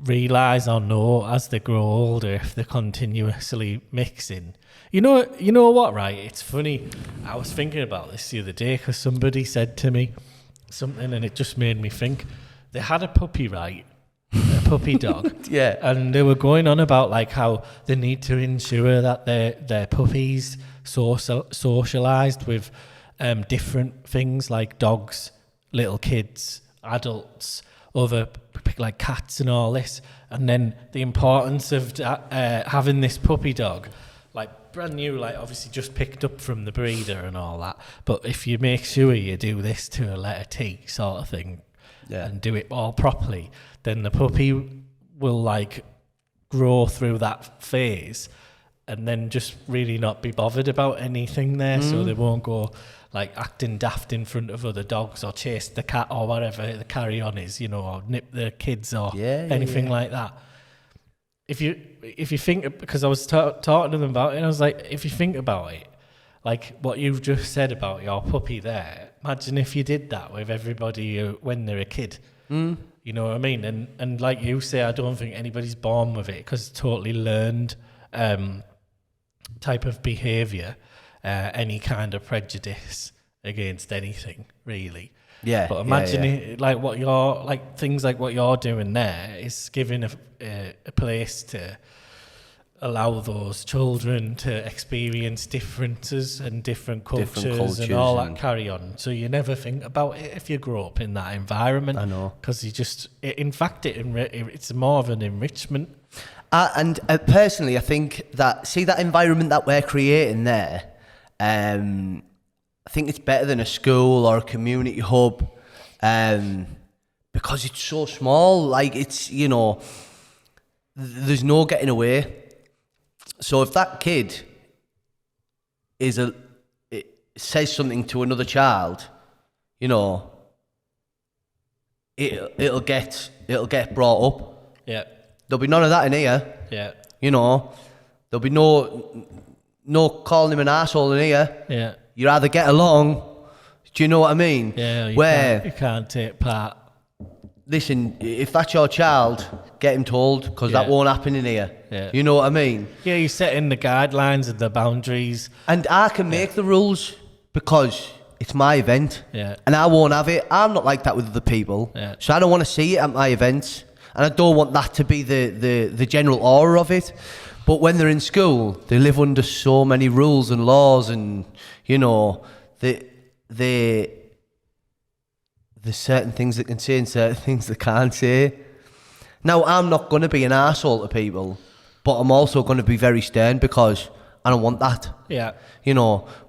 realise or know as they grow older if they're continuously mixing. You know what, right? It's funny. I was thinking about this the other day because somebody said to me something and it just made me think. They had a puppy, right? A puppy dog. And they were going on about like how they need to ensure that their puppies socialised with different things like dogs, little kids, adults, other like cats and all this, and then the importance of having this puppy dog, like brand new, like obviously just picked up from the breeder and all that, but if you make sure you do this to a letter T sort of thing, and do it all properly, then the puppy will like grow through that phase and then just really not be bothered about anything there. So they won't go like acting daft in front of other dogs or chase the cat or whatever the carry on is, you know, or nip the kids or anything like that. If you think, because I was talking to them about it, and I was like, if you think about it, like what you've just said about your puppy there, imagine if you did that with everybody when they're a kid. You know what I mean? And like you say, I don't think anybody's born with it, because it's totally learned type of behaviour. Any kind of prejudice against anything, really. Yeah. But imagine it, like what you're like things like what you're doing there is giving a place to allow those children to experience differences and different cultures and all that carry on. So you never think about it if you grow up in that environment. I know. Because it's more of an enrichment. And personally, I think that environment that we're creating there, I think it's better than a school or a community hub, because it's so small. Like it's, there's no getting away. So if that kid says something to another child, it'll get brought up. Yeah. There'll be none of that in here. Yeah. There'll be no calling him an arsehole in here. Yeah. You either get along. Do you know what I mean? Yeah. You can't take part. Listen, if that's your child, get him told, because that won't happen in here. Yeah. You know what I mean? Yeah, you set in the guidelines and the boundaries. And I can make the rules because it's my event. Yeah. And I won't have it. I'm not like that with other people. Yeah. So I don't want to see it at my events. And I don't want that to be the general aura of it. But when they're in school, they live under so many rules and laws, and, there's certain things they can say and certain things they can't say. Now, I'm not going to be an arsehole to people, but I'm also going to be very stern because I don't want that. Yeah.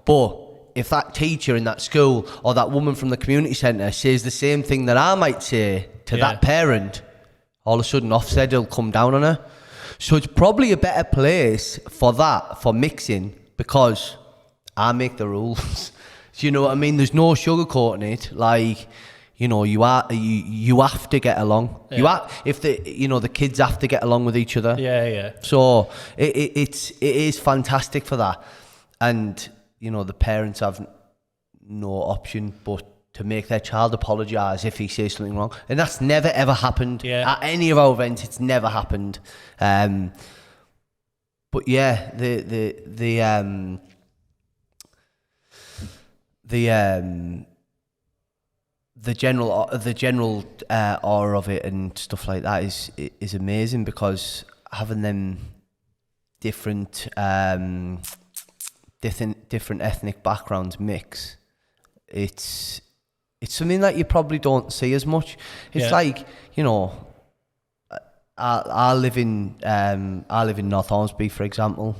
But if that teacher in that school or that woman from the community centre says the same thing that I might say to that parent, all of a sudden Ofsted will come down on her. So it's probably a better place for mixing, because I make the rules. Do you know what I mean? There's no sugarcoating it. Like, you have to get along. Yeah. The kids have to get along with each other. Yeah, yeah. So it is fantastic for that. And, the parents have no option but to make their child apologise if he says something wrong. And that's never ever happened at any of our events. It's never happened. But yeah, the general aura of it and stuff like that is amazing, because having them different ethnic backgrounds mix, it's something that you probably don't see as much. It's like, I live in North Hornsby, for example,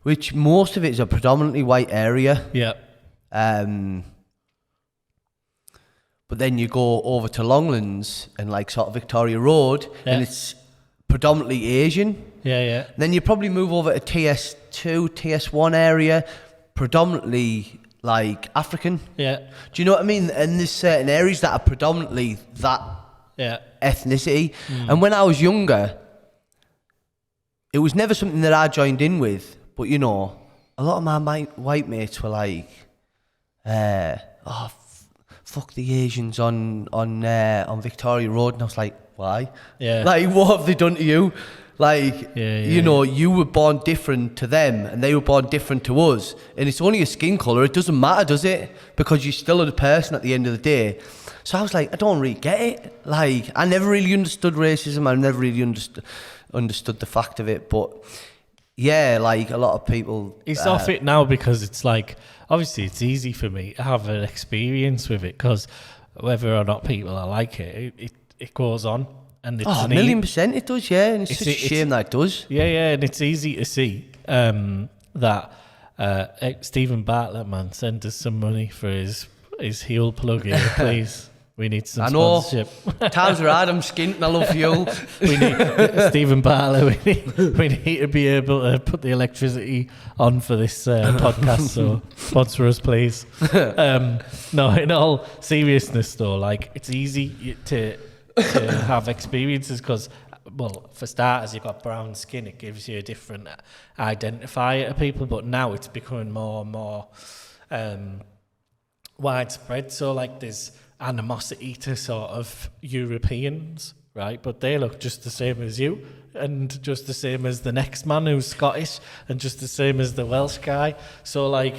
which most of it is a predominantly white area. Yeah. But then you go over to Longlands and like sort of Victoria Road, and it's predominantly Asian. Yeah, yeah. Then you probably move over to TS2, TS1 area, predominantly like African. Yeah. Do you know what I mean? And there's certain areas that are predominantly that ethnicity. And when I was younger, it was never something that I joined in with. But, a lot of my white mates were like, fuck the Asians on Victoria Road. And I was like, why? Yeah. Like, what have they done to you? Like, you were born different to them and they were born different to us. And it's only a skin colour. It doesn't matter, does it? Because you're still a person at the end of the day. So I was like, I don't really get it. Like, I never really understood racism. I never really understood the fact of it. But yeah, like a lot of people... It's off it now because it's like, obviously it's easy for me to have an experience with it, because whether or not people are like it goes on. And it's 1,000,000% it does, yeah. And it's such a shame that it does. Yeah, yeah, and it's easy to see that Stephen Bartlett, man, send us some money for his heel plug here, please. We need some sponsorship. Times are hard, I'm skint and I love fuel. We need Stephen Bartlett. We need to be able to put the electricity on for this podcast. So sponsor us, please. No, in all seriousness, though, like it's easy to have experiences because, well, for starters, you've got brown skin. It gives you a different identifier to people. But now it's becoming more and more widespread. So, like, there's animosity to sort of Europeans, right? But they look just the same as you, and just the same as the next man who's Scottish, and just the same as the Welsh guy. So, like,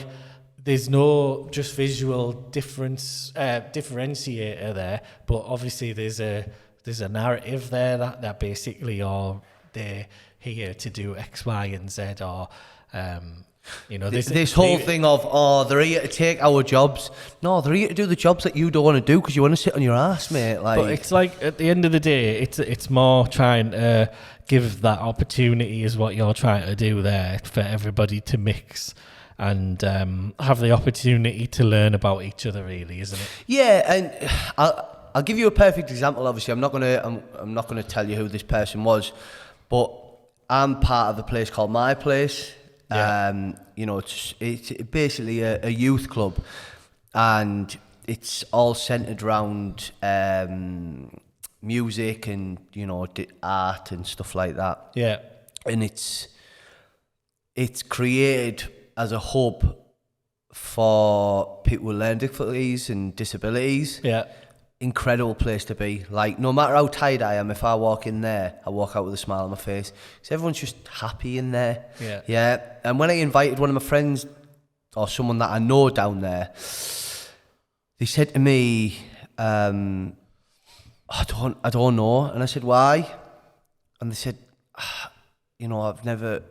there's no just visual differentiator there, but obviously there's a narrative there that basically are they're here to do X, Y, and Z, or this whole thing of they're here to take our jobs. No, they're here to do the jobs that you don't want to do because you want to sit on your ass, mate. Like, but it's like at the end of the day, it's more trying to give that opportunity is what you're trying to do there for everybody to mix and have the opportunity to learn about each other, really, isn't it? Yeah, and I'll give you a perfect example. Obviously, I'm not gonna tell you who this person was, but I'm part of a place called My Place. Yeah. It's basically a youth club, and it's all centered around music and art and stuff like that. Yeah, and it's created as a hub for people with learning difficulties and disabilities. Yeah. Incredible place to be. Like, no matter how tired I am, if I walk in there, I walk out with a smile on my face. Because everyone's just happy in there. Yeah. Yeah. And when I invited one of my friends or someone that I know down there, they said to me, I don't know. And I said, why? And they said, I've never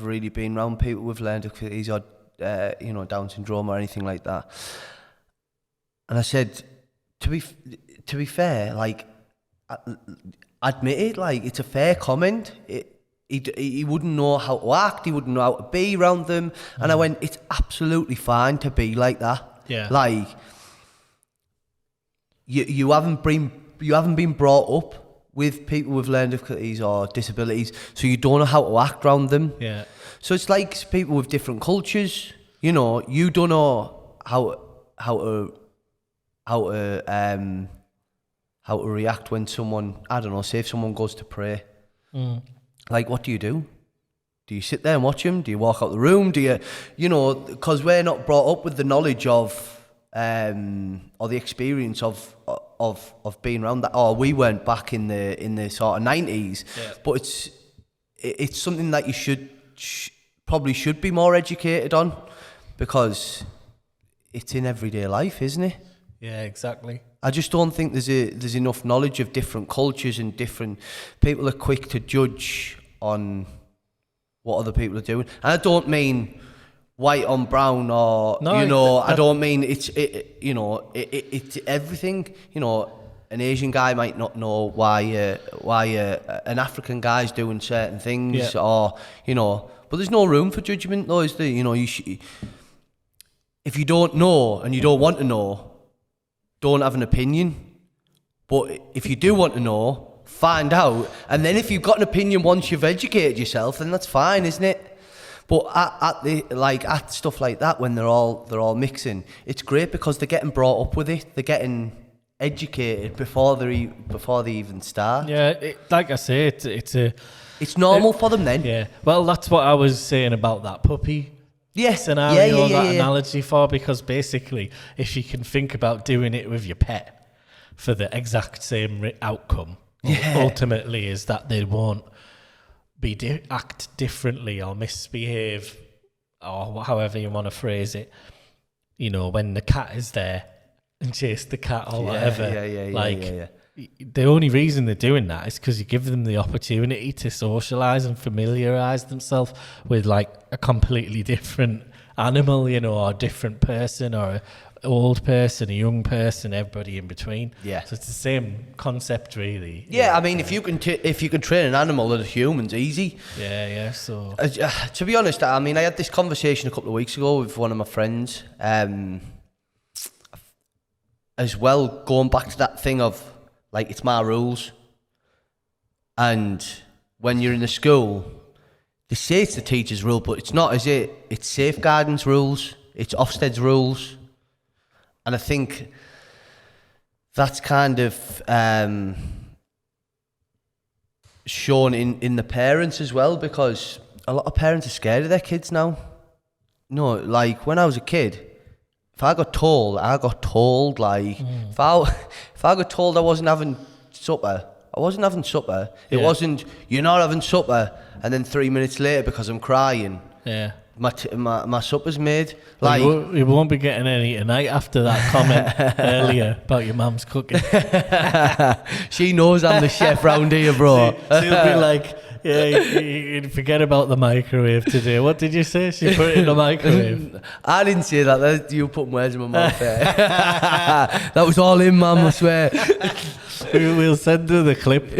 really been around people with learning difficulties or Down syndrome or anything like that. And I said, to be fair, like, admit it, like, it's a fair comment. He wouldn't know how to act, he wouldn't know how to be around them. And I went, it's absolutely fine to be like that. Yeah. Like, you haven't been brought up with people with learning difficulties or disabilities, so you don't know how to act around them. Yeah. So it's like people with different cultures. You don't know how to react when someone, I don't know, say if someone goes to pray. Like, what do you do? Do you sit there and watch him? Do you walk out the room? Do you, because we're not brought up with the knowledge of or the experience of being around that. Or we weren't back in the sort of 90s. Yeah. But it's something that you probably should be more educated on, because it's in everyday life, isn't it? Yeah, exactly. I just don't think there's enough knowledge of different cultures, and different people are quick to judge on what other people are doing. And I don't mean white on brown, or I don't mean it's everything. An Asian guy might not know why an African guy's doing certain things, or but there's no room for judgment, though, is there? If you don't know and you don't want to know, don't have an opinion. But if you do want to know, find out. And then if you've got an opinion once you've educated yourself, then that's fine, isn't it? But at stuff like that, when they're all mixing, it's great because they're getting brought up with it. They're getting educated before they even start. Yeah, like I say, it's normal for them then. Yeah. Well, that's what I was saying about that puppy. Yes, scenario, analogy for, because basically, if you can think about doing it with your pet for the exact same outcome, ultimately is that they won't act differently or misbehave, or however you want to phrase it. When the cat is there and chase the cat or whatever. The only reason they're doing that is because you give them the opportunity to socialise and familiarise themselves with, like, a completely different animal, or a different person, or an old person, a young person, everybody in between. Yeah. So it's the same concept, really. Yeah, I mean, if you can train an animal that a human's easy. Yeah. So to be honest, I mean, I had this conversation a couple of weeks ago with one of my friends. As well, going back to that thing of, like, it's my rules. And when you're in the school, they say it's the teacher's rule, but it's not, is it? It's safeguarding's rules. It's Ofsted's rules. And I think that's kind of shown in the parents as well, because a lot of parents are scared of their kids now. Like, when I was a kid, if I got told, like, if I got told I wasn't having supper, I wasn't having supper. It wasn't, you're not having supper, and then 3 minutes later, because I'm crying, my supper's made. Well, Like, you won't be getting any tonight after that comment earlier about your mum's cooking. she knows I'm the chef round here, bro. She'll be like, yeah, you forget about the microwave today. What did you say? She put it in the microwave. I didn't say that. You put words in my mouth there. That was all in, mum, I swear. We'll send her the clip.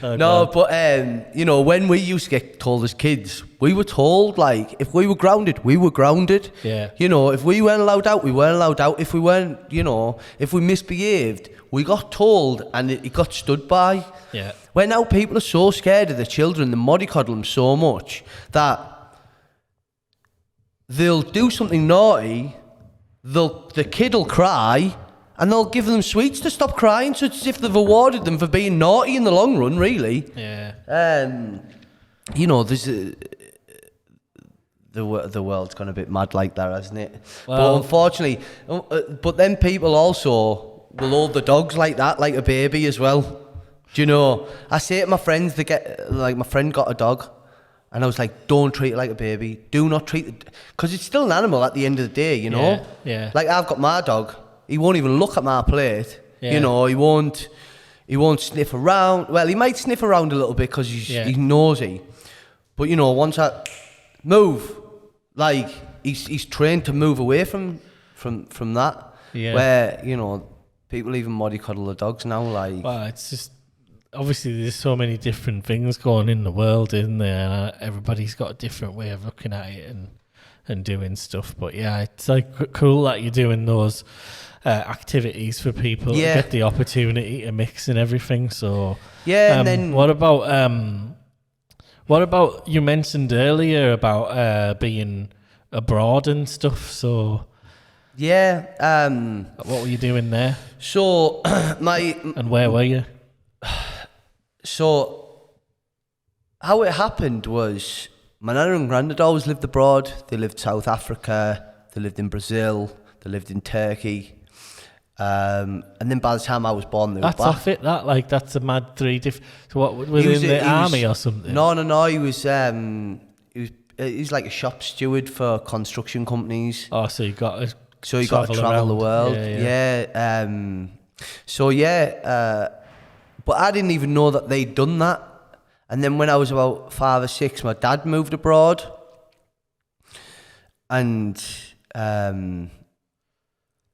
Oh, no, God. but you know, when we used to get told as kids, we were told, like, if we were grounded, we were grounded. Yeah. You know, if we weren't allowed out, we weren't allowed out. If we weren't, you know, if we misbehaved, we got told and it got stood by. Yeah. Where now people are so scared of the children, they mollycoddle them so much that they'll do something naughty, the kid will cry, and they'll give them sweets to stop crying. So it's as if they've awarded them for being naughty in the long run, really. Yeah. You know, there's the world's gone a bit mad like that, hasn't it? Well, but unfortunately, but then people also will hold the dogs like that, like a baby as well. Do you know? I say to my friends, my friend got a dog, and I was like, don't treat it like a baby. Do not treat it, because it's still an animal at the end of the day, you know? Yeah. Like, I've got my dog. He won't even look at my plate. Yeah. You know, he won't sniff around. Well, he might sniff around a little bit because he's nosy. But, you know, once I move, like, he's trained to move away from that. Yeah. Where, you know, people even mollycoddle the dogs now, like. Well, it's just, obviously there's so many different things going in the world, isn't there? And everybody's got a different way of looking at it and doing stuff. But yeah, it's like cool that you're doing those activities for people to get the opportunity to mix and everything. So yeah, and then what about you mentioned earlier about being abroad and stuff? So yeah, what were you doing there? So and where were you? So how it happened was my nana and granddad always lived abroad. They lived South Africa, they lived in Brazil, they lived in Turkey. And then by the time I was born, they were back. That's off it, that? Like, that's a mad three different... So what, within the army or something? No, he was like a shop steward for construction companies. Oh, so you got to travel the world. Yeah. But I didn't even know that they'd done that. And then when I was about 5 or 6, my dad moved abroad. And I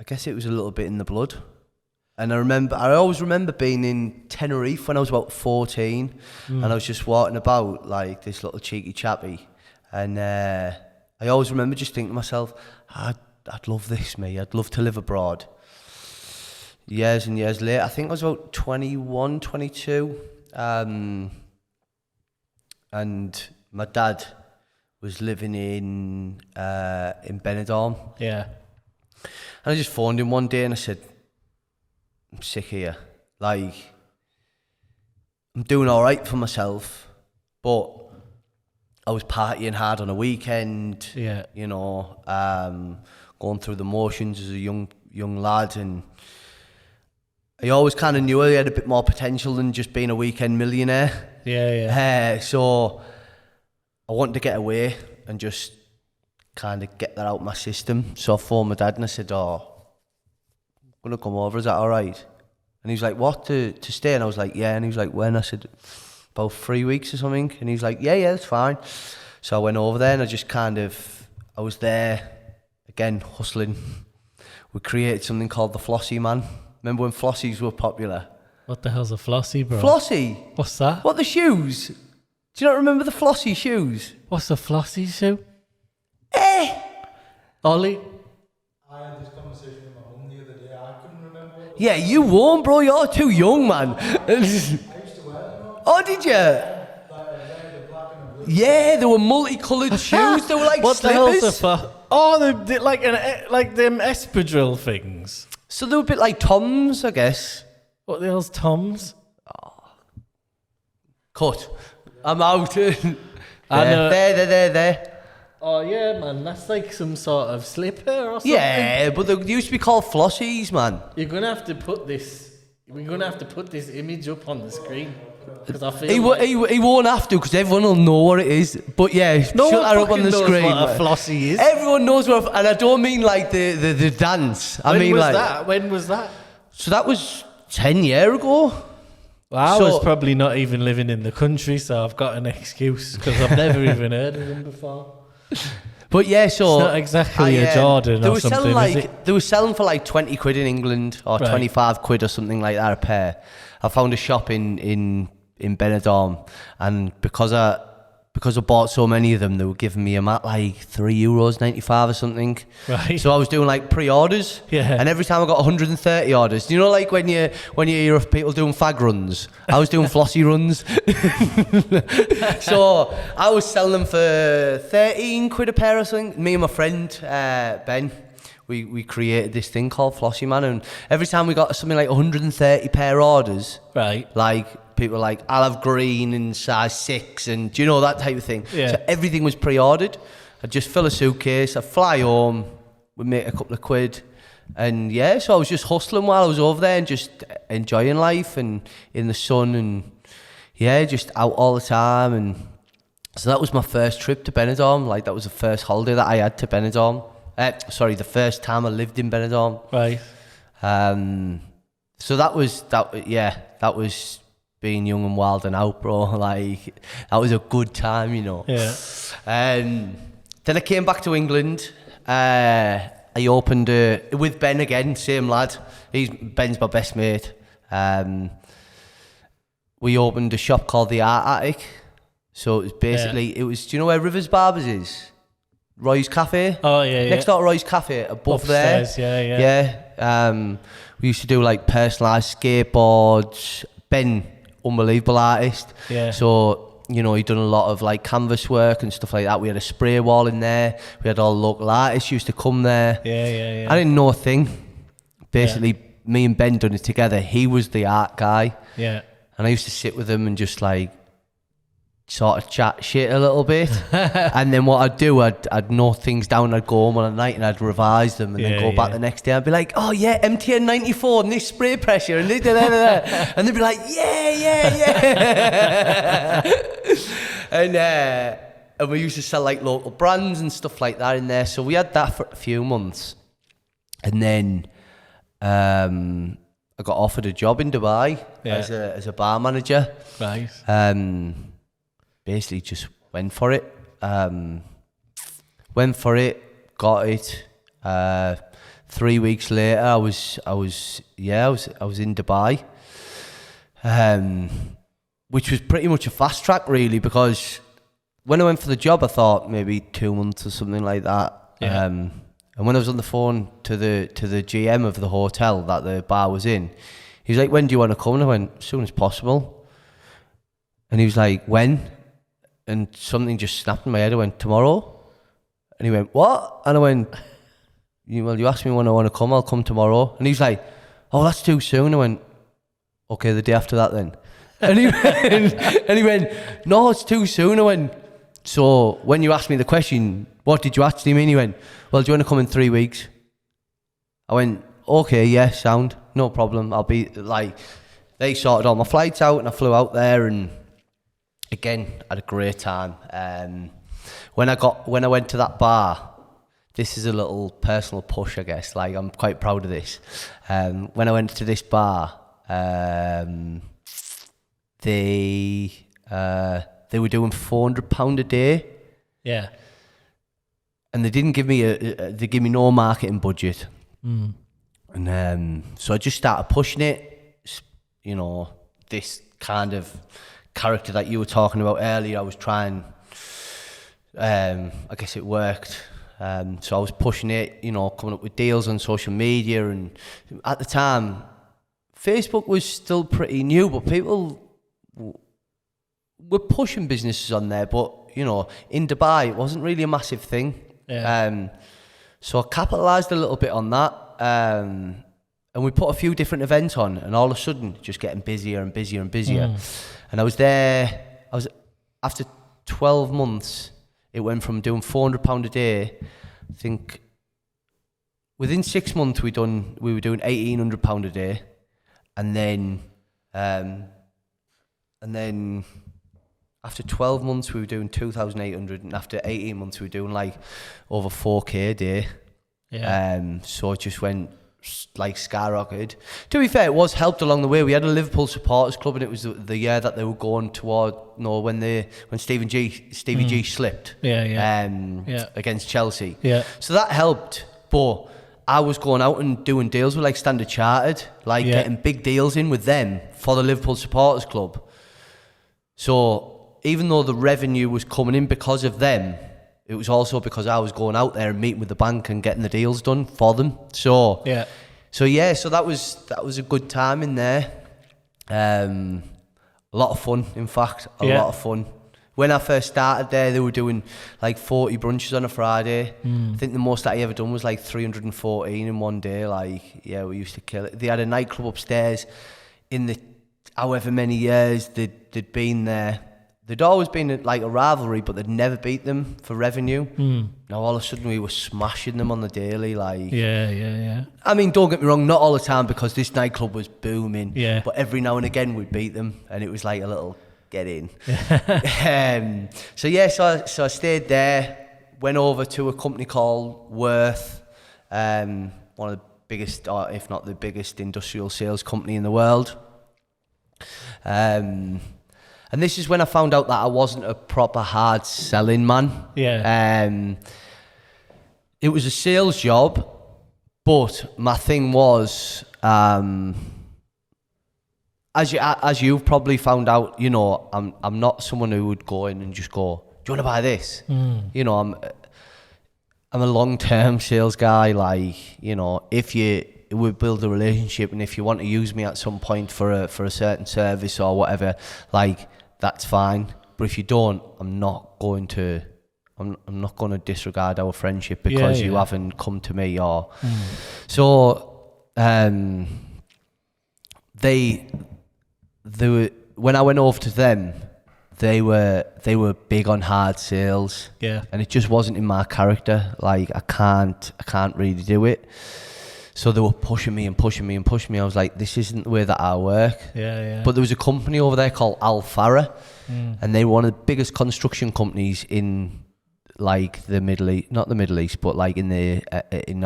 guess it was a little bit in the blood. And I always remember being in Tenerife when I was about 14. And I was just walking about like this little cheeky chappy. And I always remember just thinking to myself, I'd love this, mate. I'd love to live abroad. Years and years later, I think I was about 21, 22. And my dad was living in Benidorm. Yeah. And I just phoned him one day and I said, I'm sick here. Like, I'm doing all right for myself, but I was partying hard on a weekend. Yeah. You know, going through the motions as a young lad, and I always kind of knew I had a bit more potential than just being a weekend millionaire. Yeah. So I wanted to get away and just kind of get that out of my system. So I phoned my dad and I said, I'm going to come over, is that all right? And he was like, what, to stay? And I was like, yeah. And he was like, when? I said, about 3 weeks or something. And he was like, yeah, that's fine. So I went over there and I was there, again, hustling. We created something called the Flossy Man. Remember when Flossies were popular? What the hell's a Flossy, bro? Flossy? What's that? What, the shoes? Do you not remember the Flossy shoes? What's a Flossy shoe? Ollie? I had this conversation with my mum the other day. I couldn't remember what Yeah, you won't, bro. You're too young, man. I used to wear them. Oh, did you? Like a black and a blue. Yeah, they were multicolored shoes. They were like What slippers. the hell's a Oh, they're like them espadrille things. So they were a bit like Toms, I guess. What the hell's Toms? Cut. I'm out. I know. There. Oh yeah, man, that's like some sort of slipper or something. Yeah, but they used to be called Flossies, man. You're gonna have to put this. We're gonna have to put this image up on the screen. 'Cause I feel He like won't have to because everyone will know what it is. But yeah, no shut one that up on fucking the knows screen. what a flossy is. Everyone knows what, and I don't mean like the dance. I When mean was like that? When was that? So that was 10 years ago. Well, I So- was probably not even living in the country, so I've got an excuse because I've never even heard of them before. But yeah, so It's not exactly a Jordan they or were something, selling like is it? they were selling for like 20 quid in England or Right. 25 quid or something like that a pair. I found a shop in Benidorm, and because I bought so many of them, they were giving me them at like €3.95 or something. Right. So I was doing like pre-orders. Yeah. And every time I got 130 orders, you know, like when you hear of people doing fag runs, I was doing flossy runs. So I was selling them for 13 quid a pair or something. Me and my friend Ben, we created this thing called Flossy Man, and every time we got something like 130 pair orders, Right. like people were like, I'll have green in size 6, and do you know, that type of thing. Yeah. So everything was pre-ordered. I'd just fill a suitcase, I'd fly home, we'd make a couple of quid, and yeah, so I was just hustling while I was over there and just enjoying life and in the sun, and yeah, just out all the time. And so that was my first trip to Benidorm. Like, that was the first holiday that I had to Benidorm. The first time I lived in Benidorm. Right. So that was being young and wild and out, bro. Like, that was a good time, you know. Yeah. Then I came back to England. I opened with Ben again, same lad. Ben's my best mate. We opened a shop called the Art Attic. So it was basically, do you know where Rivers Barbers is? Roy's Cafe. Oh yeah. Next door to Roy's Cafe, above there. Upstairs, yeah. We used to do like personalised skateboards. Ben, unbelievable artist. Yeah. So, you know, he'd done a lot of like canvas work and stuff like that. We had a spray wall in there. We had all local artists used to come there. Yeah. I didn't know a thing. Basically, me and Ben done it together. He was the art guy. Yeah. And I used to sit with him and just like sort of chat shit a little bit. And then what I'd do, I'd note things down. I'd go home on a night and I'd revise them and then go back the next day. I'd be like, oh yeah, MTN 94 and this spray pressure and this, and they'd be like, yeah. And we used to sell like local brands and stuff like that in there. So we had that for a few months. And then I got offered a job in Dubai as a bar manager. Right. Basically just went for it. Got it. 3 weeks later, I was in Dubai, which was pretty much a fast track, really, because when I went for the job, I thought maybe 2 months or something like that. Yeah. And when I was on the phone to the GM of the hotel that the bar was in, he was like, "When do you want to come?" And I went, "As soon as possible." And he was like, "When?" And something just snapped in my head. I went, "Tomorrow." And he went, "What?" And I went, "Well, you asked me when I want to come, I'll come tomorrow." And he's like, "Oh, that's too soon." I went, "Okay, the day after that then." And he went, "No, it's too soon." I went, "So when you asked me the question, what did you actually mean?" He went, "Well, do you want to come in 3 weeks?" I went, "Okay, yeah, sound, no problem. I'll be," like, they sorted all my flights out and I flew out there, and again, had a great time. When I went to that bar, this is a little personal push, I guess. Like, I'm quite proud of this. When I went to this bar, they were doing £400 a day. Yeah. And they didn't give me they gave me no marketing budget. Mm. And so I just started pushing it. You know, this kind of character that you were talking about earlier, I was trying, I guess it worked. So I was pushing it, you know, coming up with deals on social media. And at the time, Facebook was still pretty new, but people were pushing businesses on there. But, you know, in Dubai, it wasn't really a massive thing. Yeah. So I capitalised a little bit on that. And we put a few different events on, and all of a sudden, just getting busier and busier and busier. And I was after 12 months, it went from doing £400 a day. I think within 6 months we were doing £1,800 a day. And then and then after 12 months we were doing 2,800, and after 18 months we were doing like over 4k a day. Yeah. So it just went like skyrocketed. To be fair, it was helped along the way. We had a Liverpool supporters club, and it was the year that they were going toward, when Stevie G slipped. Against Chelsea. Yeah. So that helped, but I was going out and doing deals with like Standard Chartered, getting big deals in with them for the Liverpool supporters club. So even though the revenue was coming in because of them, it was also because I was going out there and meeting with the bank and getting the deals done for them. So that was a good time in there. A lot of fun, in fact, a lot of fun. When I first started there, they were doing like 40 brunches on a Friday. I think the most that I ever done was like 314 in one day. We used to kill it. They had a nightclub upstairs in the however many years they'd been there. There'd always been like a rivalry, but they'd never beat them for revenue. Now all of a sudden we were smashing them on the daily. I mean, don't get me wrong, not all the time, because this nightclub was booming. Yeah. But every now and again we'd beat them, and it was like a little get in. So I stayed there, went over to a company called Worth, one of the biggest, or if not the biggest, industrial sales company in the world. And this is when I found out that I wasn't a proper hard selling man. Yeah. It was a sales job, but my thing was, as you've probably found out, I'm not someone who would go in and just go, "Do you want to buy this?" I'm a long-term sales guy. If we build a relationship, and if you want to use me at some point for a certain service or whatever, that's fine. But if you don't, I'm not going to disregard our friendship because you haven't come to me or. So they were, when I went over to them, they were big on hard sales. Yeah. And it just wasn't in my character. I can't really do it. So they were pushing me. I was like, this isn't the way that I work. Yeah. But there was a company over there called Alfara, and they were one of the biggest construction companies in the Middle East, not the Middle East, but in in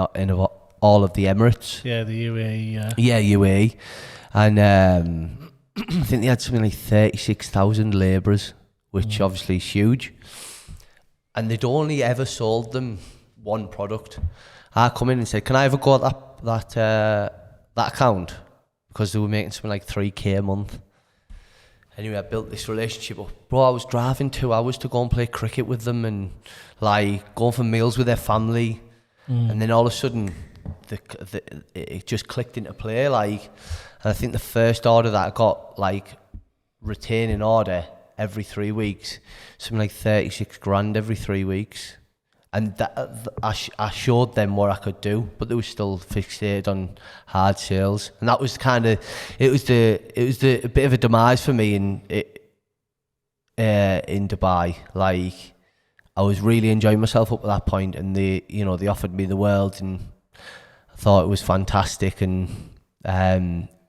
all of the Emirates. Yeah, the UAE. Yeah, UAE, and I think they had something like 36,000 labourers, which obviously is huge. And they'd only ever sold them one product. I come in and said, "Can I ever go at that account?" Because they were making something like 3k a month. Anyway, I built this relationship up. Bro, I was driving 2 hours to go and play cricket with them and going for meals with their family. And then all of a sudden, it just clicked into play. And I think the first order that I got, retaining order every 3 weeks, something like 36 grand every 3 weeks. And I showed them what I could do, but they were still fixated on hard sales, and that was it was a bit of a demise for me in Dubai. I was really enjoying myself up at that point, and they offered me the world, and I thought it was fantastic, and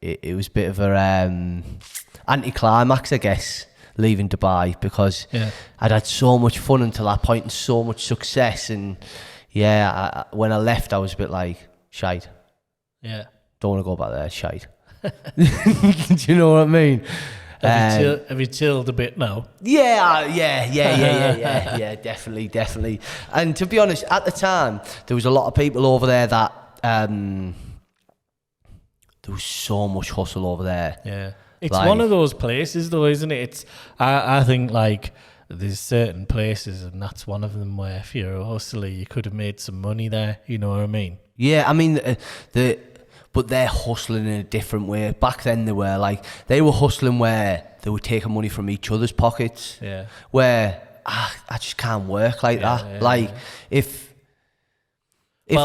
it was a bit of a anticlimax, I guess, leaving Dubai, because I'd had so much fun until that point and so much success, and when I left I was a bit like, shite. Yeah. Don't want to go back there, shite. Do you know what I mean? Have you chilled a bit now? Yeah, definitely. And to be honest, at the time there was a lot of people over there that there was so much hustle over there. Yeah. It's one of those places, though, isn't it? It's I think there's certain places, and that's one of them, where if you're a hustler, you could have made some money there. You know what I mean? Yeah, I mean but they're hustling in a different way. Back then, they were hustling where they were taking money from each other's pockets. Yeah. Where I just can't work like that. Yeah.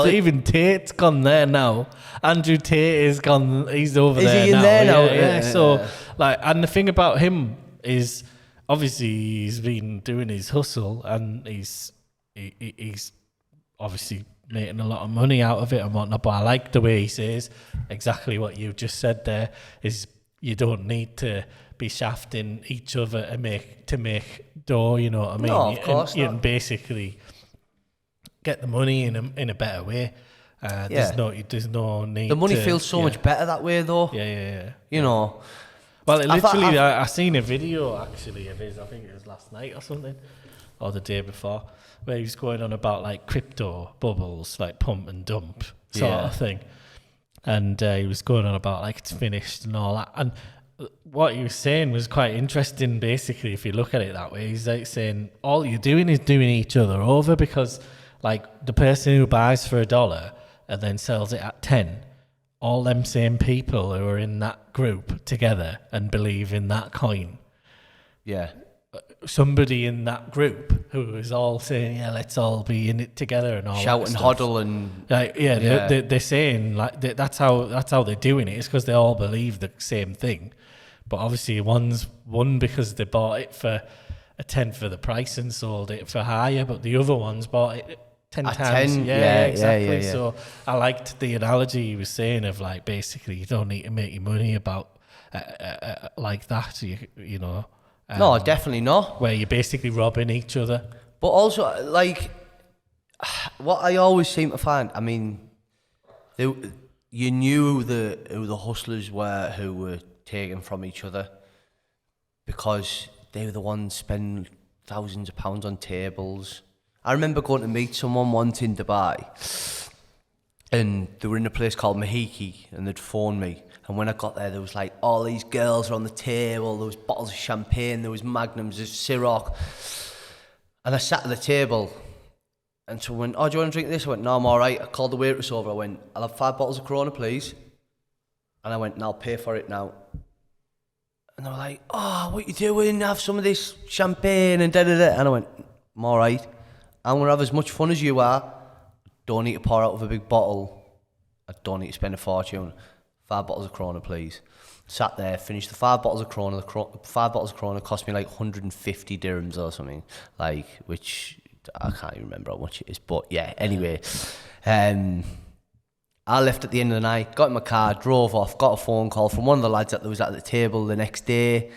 Even Tate's gone there now. Andrew Tate is gone. He's over there now. Is he in there now? Yeah. So, and the thing about him is, obviously, he's been doing his hustle, and he's obviously making a lot of money out of it and whatnot. But I like the way he says exactly what you just said there. Is you don't need to be shafting each other to make dough. You know what I mean? No, of course you not. can basically get the money in a better way. There's no need. The money to, feels so much better that way, though. Yeah. You know. Well, I seen a video actually of his. I think it was last night or something, or the day before, where he was going on about like crypto bubbles, like pump and dump sort of thing, and he was going on about like it's finished and all that. And what he was saying was quite interesting. Basically, if you look at it that way, he's like saying all you're doing is doing each other over, because like the person who buys for $1 and then sells it at 10. All them same people who are in that group together and believe in that coin. Yeah. Somebody in that group who is all saying, "Yeah, let's all be in it together," and all shout that and stuff. huddle and Like, they're saying like that's how they're doing it. It's because they all believe the same thing. But obviously, one's won because they bought it for a tenth of the price and sold it for higher, but the other ones bought it 10 At times. 10, Yeah, exactly. yeah. So I liked the analogy he was saying of like basically you don't need to make your money about like that. You know. no, definitely not. Where you're basically robbing each other. But also, like, what I always seem to find, I mean, you knew who the hustlers were who were taken from each other, because they were the ones spending thousands of pounds on tables. I remember going to meet someone once in Dubai, and they were in a place called Mahiki, and they'd phoned me. And when I got there was like all these girls were on the table, there was bottles of champagne, there was Magnums, there was Ciroc. And I sat at the table, and someone went, "Oh, do you want to drink this?" I went, "No, I'm all right." I called the waitress over, I went, "I'll have 5 bottles of Corona, please." And I went, "And I'll pay for it now." And they were like, "Oh, what you doing? Have some of this champagne and da-da-da." And I went, "I'm all right. I'm going to have as much fun as you are. Don't need to pour out of a big bottle. I don't need to spend a fortune. 5 bottles of Corona, please." Sat there, finished the 5 bottles of Corona. 5 bottles of Corona cost me like 150 dirhams or something, like, which I can't even remember how much it is. But yeah, anyway, I left at the end of the night, got in my car, drove off, got a phone call from one of the lads that was at the table the next day.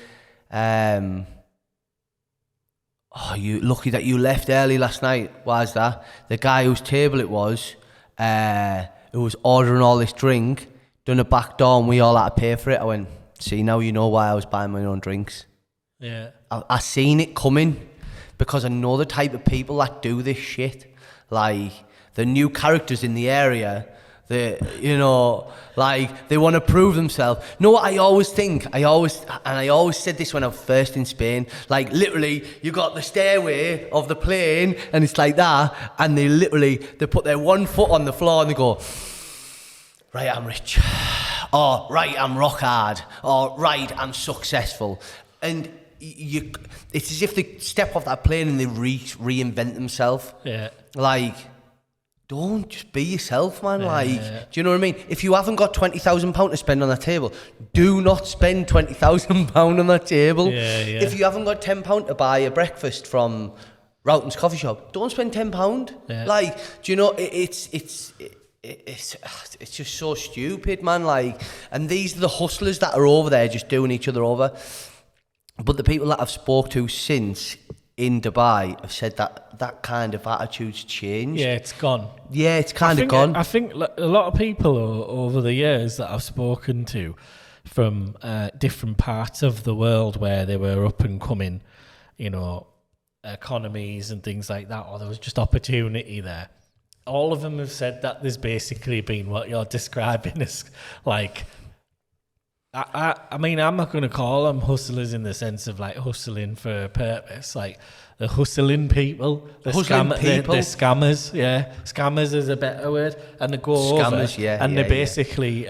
"Oh, you lucky that you left early last night." "Why is that?" "The guy whose table it was, who was ordering all this drink, done a back door and we all had to pay for it." I went, "See, now you know why I was buying my own drinks." Yeah. I seen it coming, because I know the type of people that do this shit. Like, the new characters in the area, they want to prove themselves. No, I always said this when I was first in Spain, like, literally, you got the stairway of the plane, and it's like that, and they put their one foot on the floor, and they go, "Right, I'm rich," or "Right, I'm rock hard," or "Right, I'm successful." And it's as if they step off that plane and they reinvent themselves. Yeah. Like, don't just be yourself, man. Do you know what I mean? If you haven't got £20,000 to spend on that table, do not spend £20,000 on that table. Yeah. If you haven't got £10 to buy a breakfast from Roughton's coffee shop, don't spend £10. Yeah. Like, do you know? It's just so stupid, man. Like, and these are the hustlers that are over there just doing each other over. But the people that I've spoke to since in Dubai have said that kind of attitude's changed. Yeah, it's gone. Yeah, it's kind of gone. I think a lot of people over the years that I've spoken to from different parts of the world where they were up and coming, economies and things like that, or there was just opportunity there. All of them have said that there's basically been what you're describing as like, I mean, I'm not going to call them hustlers in the sense of like hustling for a purpose. Like, the hustling people, the scammers. Yeah, scammers is a better word. And they go scammers, over and they basically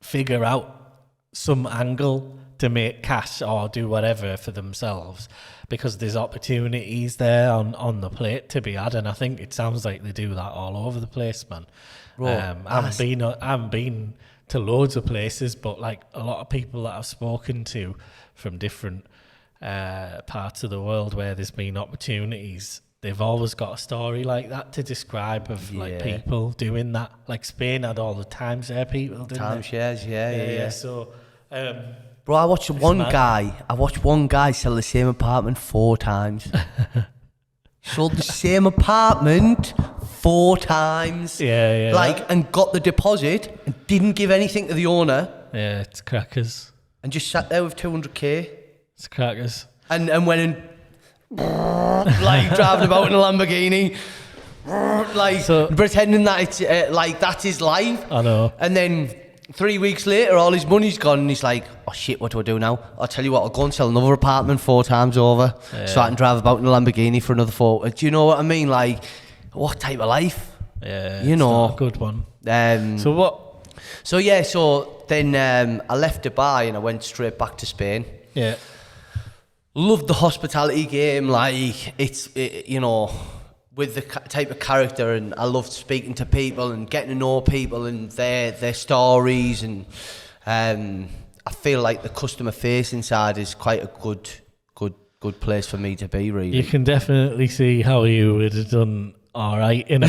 figure out some angle to make cash or do whatever for themselves, because there's opportunities there on the plate to be had. And I think it sounds like they do that all over the place, man. I haven't been to loads of places, but like a lot of people that I've spoken to from different parts of the world where there's been opportunities, they've always got a story like that to describe of like people doing that. Like Spain had all the timeshare people, didn't Timeshares, yeah. So Bro, I watched one mad. guy sell the same apartment 4 times. Sold the same apartment 4 times. Yeah. And got the deposit and didn't give anything to the owner Yeah, it's crackers. and just sat there with 200k It's crackers. and went and driving about in a Lamborghini, pretending that it's that's his life. I know. And then 3 weeks later, all his money's gone, and he's like, "Oh shit, what do I do now? I'll tell you what, I'll go and sell another apartment 4 times over, so I can drive about in a Lamborghini for another 4." Do you know what I mean? Like, what type of life? Yeah, You it's know. not a good one. So what? So then I left Dubai and I went straight back to Spain. Yeah. Loved the hospitality game, with the type of character, and I loved speaking to people and getting to know people and their stories, and I feel like the customer facing side is quite a good place for me to be, really. You can definitely see how you would have done all right in a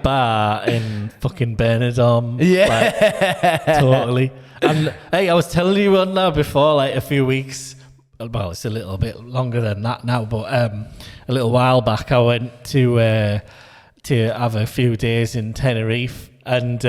bar in fucking Benidorm. Yeah. Totally. And hey, I was telling you one now before, like a few weeks. Well, it's a little bit longer than that now, but a little while back, I went to have a few days in Tenerife, and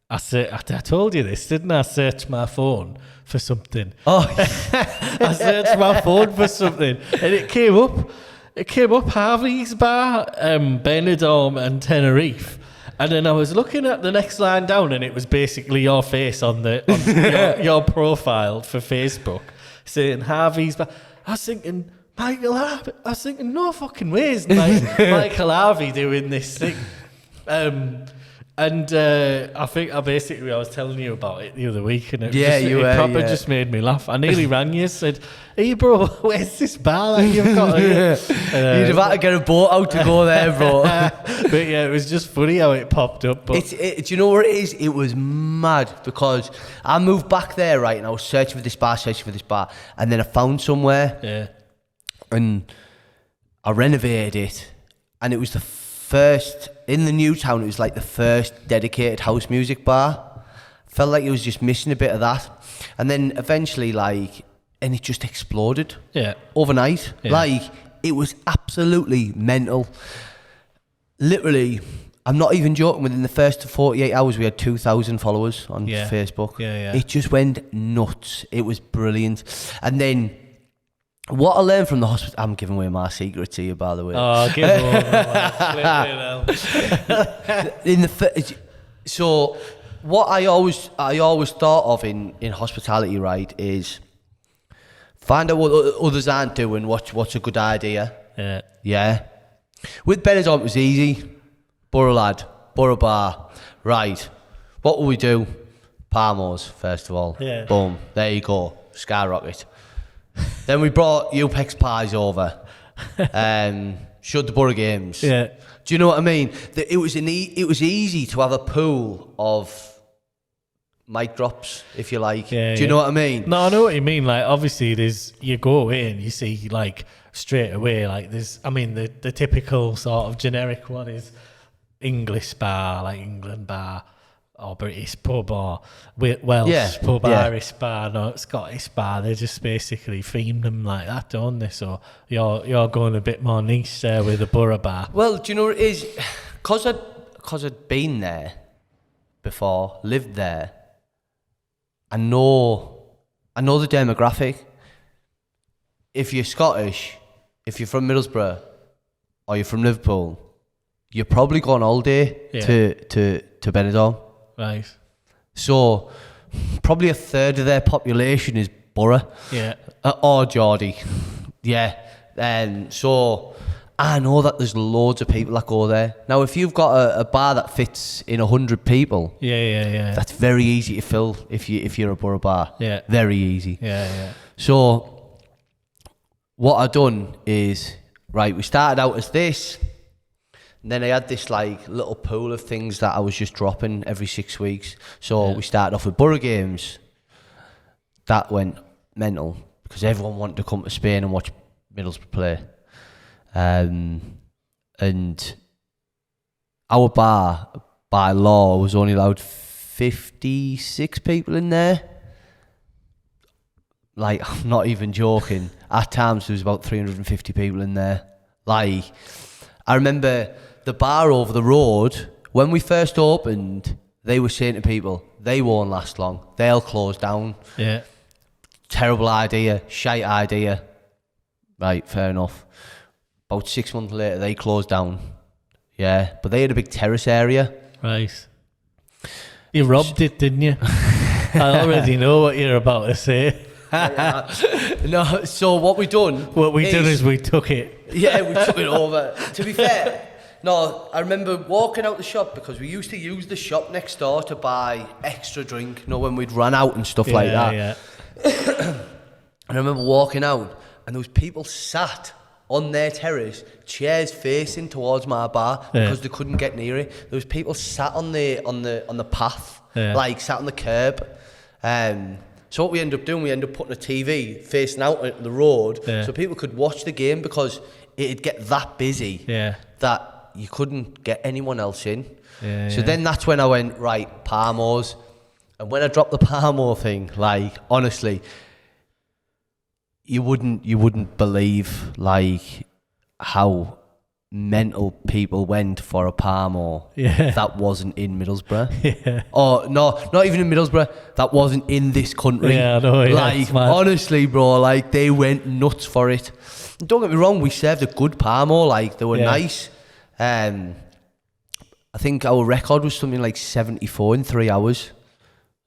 I told you this, didn't I? I searched my phone for something. Oh, I searched my phone for something, and it came up. It came up Harvey's bar, Benidorm and Tenerife. And then I was looking at the next line down, and it was basically your face on your profile for Facebook, saying Harvey's bar. I was thinking, Michael Harvey. I was thinking, no fucking ways, Michael Harvey doing this thing. And I think I was telling you about it the other week, and it just made me laugh. I nearly rang you, said, "Hey bro, where's this bar that you've got here?" You'd have had to get a boat out to go there, bro. But yeah, it was just funny how it popped up. But do you know what it is? It was mad because I moved back there, right, and I was searching for this bar, and then I found somewhere, and I renovated it, and it was the first in the new town. It was like the first dedicated house music bar. Felt like it was just missing a bit of that, and then eventually, and it just exploded. Overnight. It was absolutely mental. Literally, I'm not even joking. Within the first 48 hours, we had 2,000 followers on Facebook. It just went nuts. It was brilliant. And then what I learned from the hospital, I'm giving away my secret to you, by the way. Oh, give over. So what I always thought of in hospitality, right, is find out what others aren't doing. What's a good idea? Yeah. With Benidorm, it was easy. Borough lad, Borough bar. Right. What will we do? Palmos, first of all. Yeah. Boom. There you go. Skyrocket. Then we brought Upex pies over. Showed the Borough games. Yeah. Do you know what I mean? It was easy to have a pool of mic drops, if you like. Do you know what I mean? No, I know what you mean. Like, obviously, you go in, you see, like, straight away, like, the typical sort of generic one is English bar, like England bar, or British pub, or Welsh pub, Irish bar, no, Scottish bar. They just basically theme them like that, don't they? So you're going a bit more niche there with the Borough bar. Well, do you know what it is? Because I'd been there before, lived there, I know the demographic. If you're Scottish, if you're from Middlesbrough, or you're from Liverpool, you're probably going all day to Benidorm. Right. So probably a third of their population is Borough. Yeah. Or Geordie. Yeah. So I know that there's loads of people that go there. Now, if you've got a bar that fits in 100 people, that's very easy to fill if you're a Borough bar. Yeah. Very easy. Yeah. So what I done is, right, we started out as this. And then I had this like little pool of things that I was just dropping every 6 weeks. So we started off with Borough games. That went mental because everyone wanted to come to Spain and watch Middlesbrough play. And our bar, by law, was only allowed 56 people in there. Like, I'm not even joking. At times, there was about 350 people in there. Like, I remember the bar over the road, when we first opened, they were saying to people, they won't last long. They'll close down. Yeah. Terrible idea. Shite idea. Right, fair enough. About 6 months later, they closed down. Yeah, but they had a big terrace area. Right. You robbed it, didn't you? I already know what you're about to say. No, so what we done... What we done is we took it. Yeah, we took it over. To be fair, no, I remember walking out the shop because we used to use the shop next door to buy extra drink, you know, when we'd run out and stuff like that. Yeah. And I remember walking out and there was people sat on their terrace, chairs facing towards my bar because they couldn't get near it. There was people sat on the path, like sat on the curb. So what we ended up doing, we ended up putting a TV facing out at the road so people could watch the game because it'd get that busy that you couldn't get anyone else in. Then that's when I went, right, Parmos. And when I dropped the Parmo thing, like, honestly, you wouldn't believe, like, how mental people went for a Parmo that wasn't in Middlesbrough. Or no, not even in Middlesbrough, that wasn't in this country. Yeah, I know. Like, honestly, bro, like, they went nuts for it. Don't get me wrong, we served a good Parmo, like, they were nice. I think our record was something like 74 in 3 hours,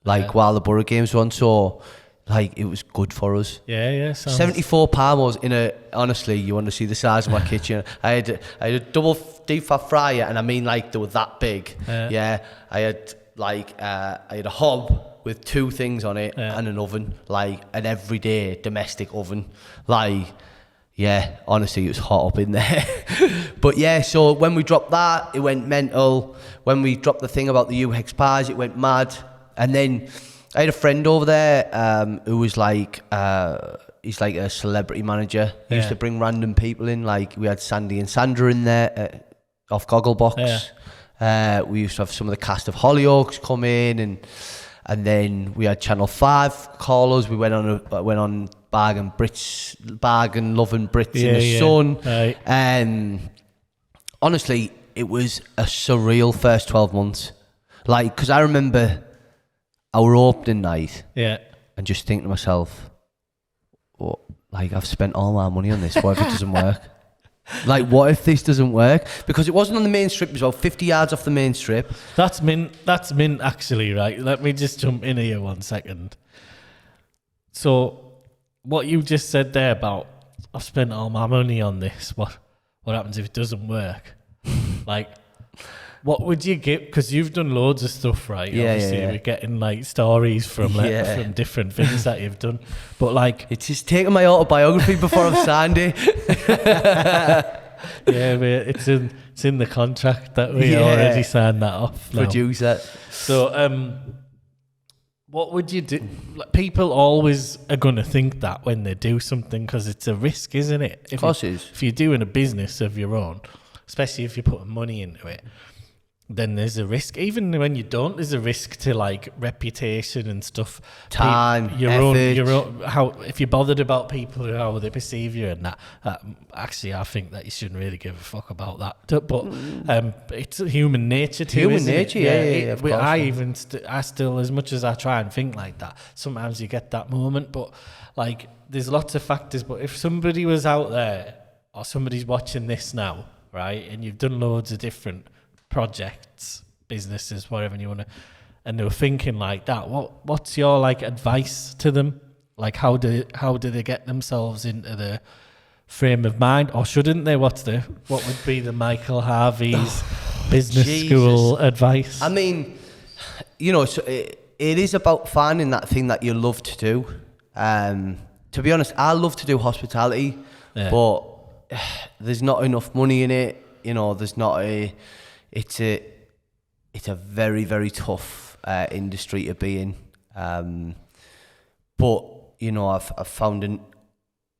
like, while the Borough games were on, so... Like, it was good for us. Yeah. 74 Parmos in a... Honestly, you want to see the size of my kitchen. I had a double deep fat fryer, and I mean, like, they were that big. I had, like, I had a hob with 2 things on it and an oven, like, an everyday domestic oven. Like, yeah, honestly, it was hot up in there. But, yeah, so when we dropped that, it went mental. When we dropped the thing about the UX pies, it went mad. And then... I had a friend over there who was like, he's like a celebrity manager. He used to bring random people in. Like, we had Sandy and Sandra in there off Gogglebox. We used to have some of the cast of Hollyoaks come in, and then we had Channel 5 call us. We went on Bargain Loving Brits in the Sun. Right. Honestly, it was a surreal first 12 months. Like, because I remember... our opening night, and just think to myself, oh, like, I've spent all my money on this. What if it doesn't work? Like, what if this doesn't work? Because it wasn't on the main strip. It was about 50 yards off the main strip. That's mint, actually, right? Let me just jump in here 1 second. So, what you just said there about, I've spent all my money on this. What happens if it doesn't work? Like... What would you get? Because you've done loads of stuff, right? Obviously, we're getting like stories from from different things that you've done. But like, it's just taking my autobiography before I've signed it. It's in the contract that we already signed that off. Producer. So, what would you do? Like, people always are going to think that when they do something because it's a risk, isn't it? Of course it is. If you're doing a business of your own, especially if you're putting money into it, then there's a risk. Even when you don't, there's a risk to like reputation and stuff. Time, effort. Your own, how if you're bothered about people, how they perceive you and that. Actually, I think that you shouldn't really give a fuck about that. But it's human nature too. Human nature, of course. I still, as much as I try and think like that, sometimes you get that moment. But like, there's lots of factors. But if somebody was out there or somebody's watching this now, right, and you've done loads of different projects, businesses, whatever you want to, and they were thinking like that, what's your like advice to them? Like, how do they get themselves into the frame of mind, or shouldn't they? What would be the Michael Harvey's business school advice? I mean, you know, it is about finding that thing that you love to do. To be honest, I love to do hospitality, but there's not enough money in it. You know, there's not it's a very, very tough industry to be in. But, you know, I've found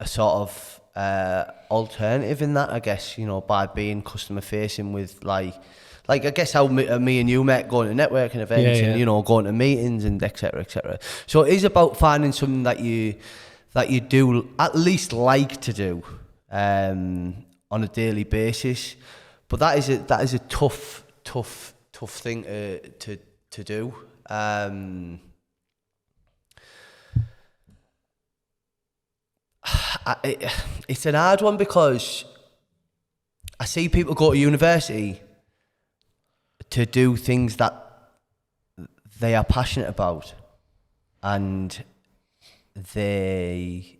a sort of alternative in that, I guess, you know, by being customer facing with like I guess how me and you met, going to networking events and, you know, going to meetings and et cetera, et cetera. So it is about finding something that you do at least like to do on a daily basis. But that is a tough thing to do. It's an hard one because I see people go to university to do things that they are passionate about, and they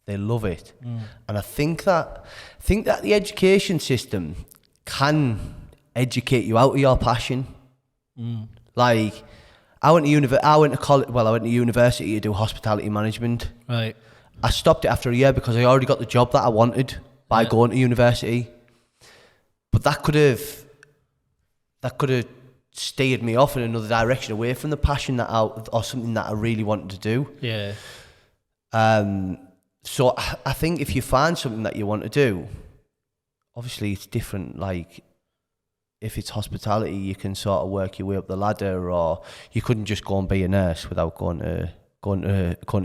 love it. And I think that the education system can educate you out of your passion. Like I went to university to do hospitality management. Right. I stopped it after a year because I already got the job that I wanted by going to university. But that could have steered me off in another direction, away from the passion or something that I really wanted to do. Yeah. So I think if you find something that you want to do, obviously it's different. Like if it's hospitality, you can sort of work your way up the ladder, or you couldn't just go and be a nurse without going to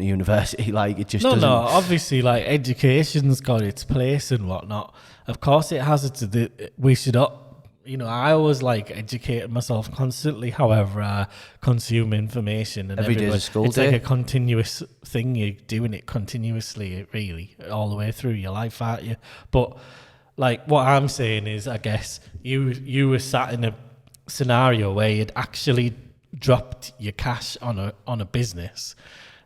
university. Like it just doesn't. No, obviously, like education's got its place and whatnot. Of course it has we should I always like educating myself constantly, however I consume information, and every day's a school it's day. like a continuous thing. You're doing it continuously, really, all the way through your life, aren't you? But like what I'm saying is, I guess you were sat in a scenario where you'd actually dropped your cash on a business,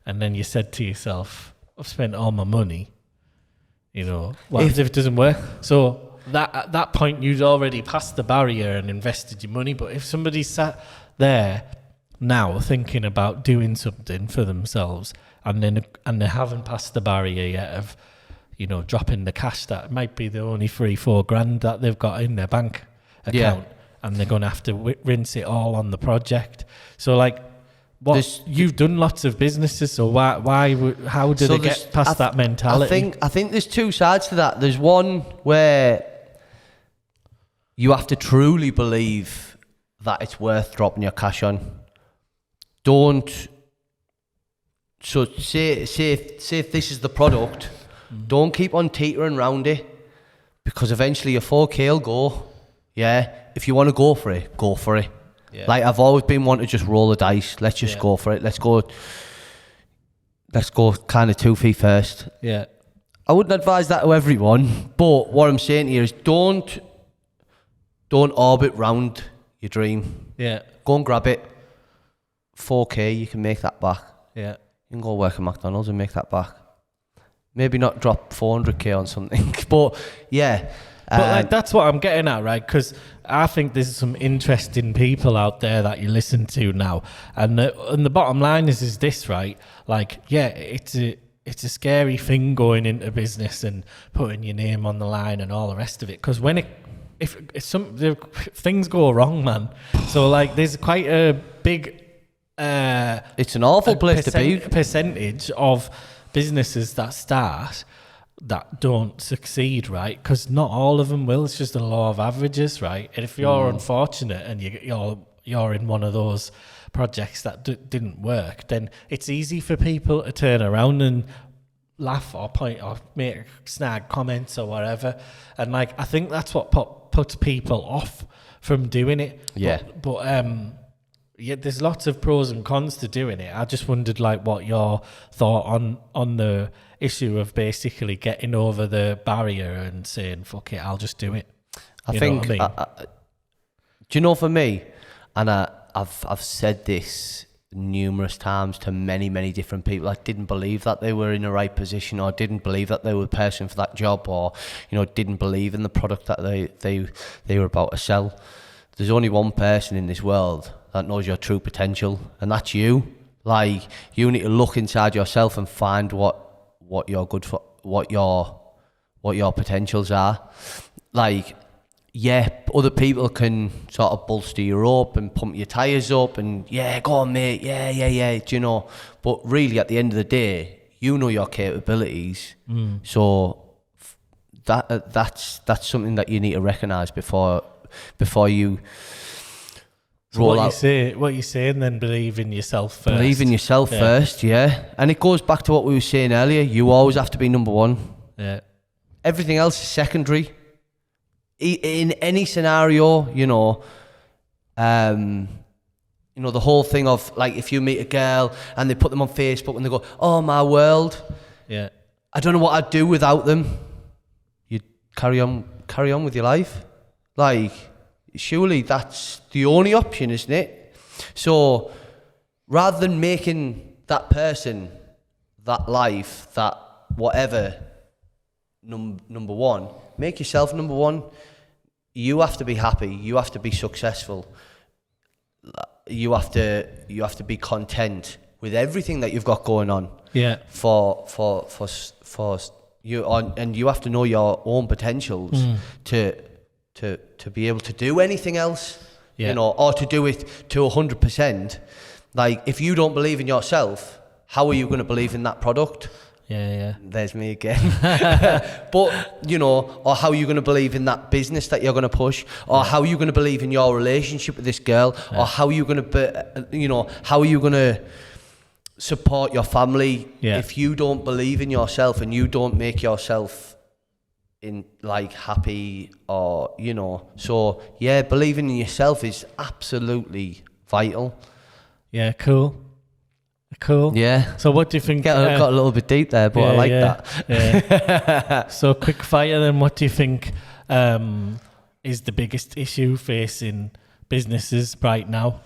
and then you said to yourself, I've spent all my money, what happens if it doesn't work? So at that point you'd already passed the barrier and invested your money. But if somebody sat there now thinking about doing something for themselves and they haven't passed the barrier yet of dropping the cash, that might be the only 3-4 grand that they've got in their bank account, and they're going to have to rinse it all on the project. So like, you've done lots of businesses, so how do they get past that mentality? I think there's two sides to that. There's one where you have to truly believe that it's worth dropping your cash on. So say if this is the product, don't keep on teetering around it, because eventually your 4K will go. Yeah, if you want to go for it, go for it. Yeah. Like I've always been one to just roll the dice. Let's just go for it. Let's go kind of 2 feet first. Yeah. I wouldn't advise that to everyone, but what I'm saying here is don't orbit round your dream. Yeah. Go and grab it. 4K, you can make that back. Yeah. You can go work at McDonald's and make that back. Maybe not drop 400k on something, but yeah. But that's what I'm getting at, right? Because I think there's some interesting people out there that you listen to now, and the bottom line is this, right? Like, yeah, it's a scary thing going into business and putting your name on the line and all the rest of it. Because if things go wrong, man. So like, there's quite a big. It's an awful place to be. Percentage of businesses that start that don't succeed, right? Because not all of them will. It's just a law of averages, right? And if you're unfortunate and you're in one of those projects that didn't work, then it's easy for people to turn around and laugh or point or make snag comments or whatever. And like, I think that's what puts people off from doing it. Yeah. But there's lots of pros and cons to doing it. I just wondered like what your thought on the issue of basically getting over the barrier and saying, fuck it, I'll just do it. I think, do you know, for me, and I've said this numerous times to many, many different people, I didn't believe that they were in the right position, or didn't believe that they were the person for that job, or, didn't believe in the product that they were about to sell. There's only one person in this world that knows your true potential, and that's you. Like, you need to look inside yourself and find what you're good for, what your potentials are. Like, yeah, other people can sort of bolster you up and pump your tyres up and, yeah, go on, mate, yeah, do you know? But really, at the end of the day, you know your capabilities. So that's something that you need to recognise before you So roll what out. What you saying then? Believe in yourself first. Believe in yourself first, yeah. And it goes back to what we were saying earlier. You always have to be number one. Yeah. Everything else is secondary. In any scenario, the whole thing of like if you meet a girl and they put them on Facebook and they go, "Oh my world," Yeah. I don't know what I'd do without them. You'd carry on with your life. Like, surely that's the only option, isn't it? So, rather than making that person, that life, that whatever, number one, make yourself number one. You have to be happy. You have to be successful. You have to be content with everything that you've got going on. Yeah. For you, and you have to know your own potentials to be able to do anything else. Yeah. Or to do it to 100%. Like, if you don't believe in yourself, how are you going to believe in that product? Yeah. There's me again. But, or how are you going to believe in that business that you're going to push? Or how are you going to believe in your relationship with this girl? Or how are you going to, how are you going to support your family if you don't believe in yourself and you don't make yourself happy or, So, believing in yourself is absolutely vital. Yeah, cool. Yeah. So what do you think? Got a little bit deep there, but I like that. Yeah. So quick fire then, what do you think is the biggest issue facing businesses right now?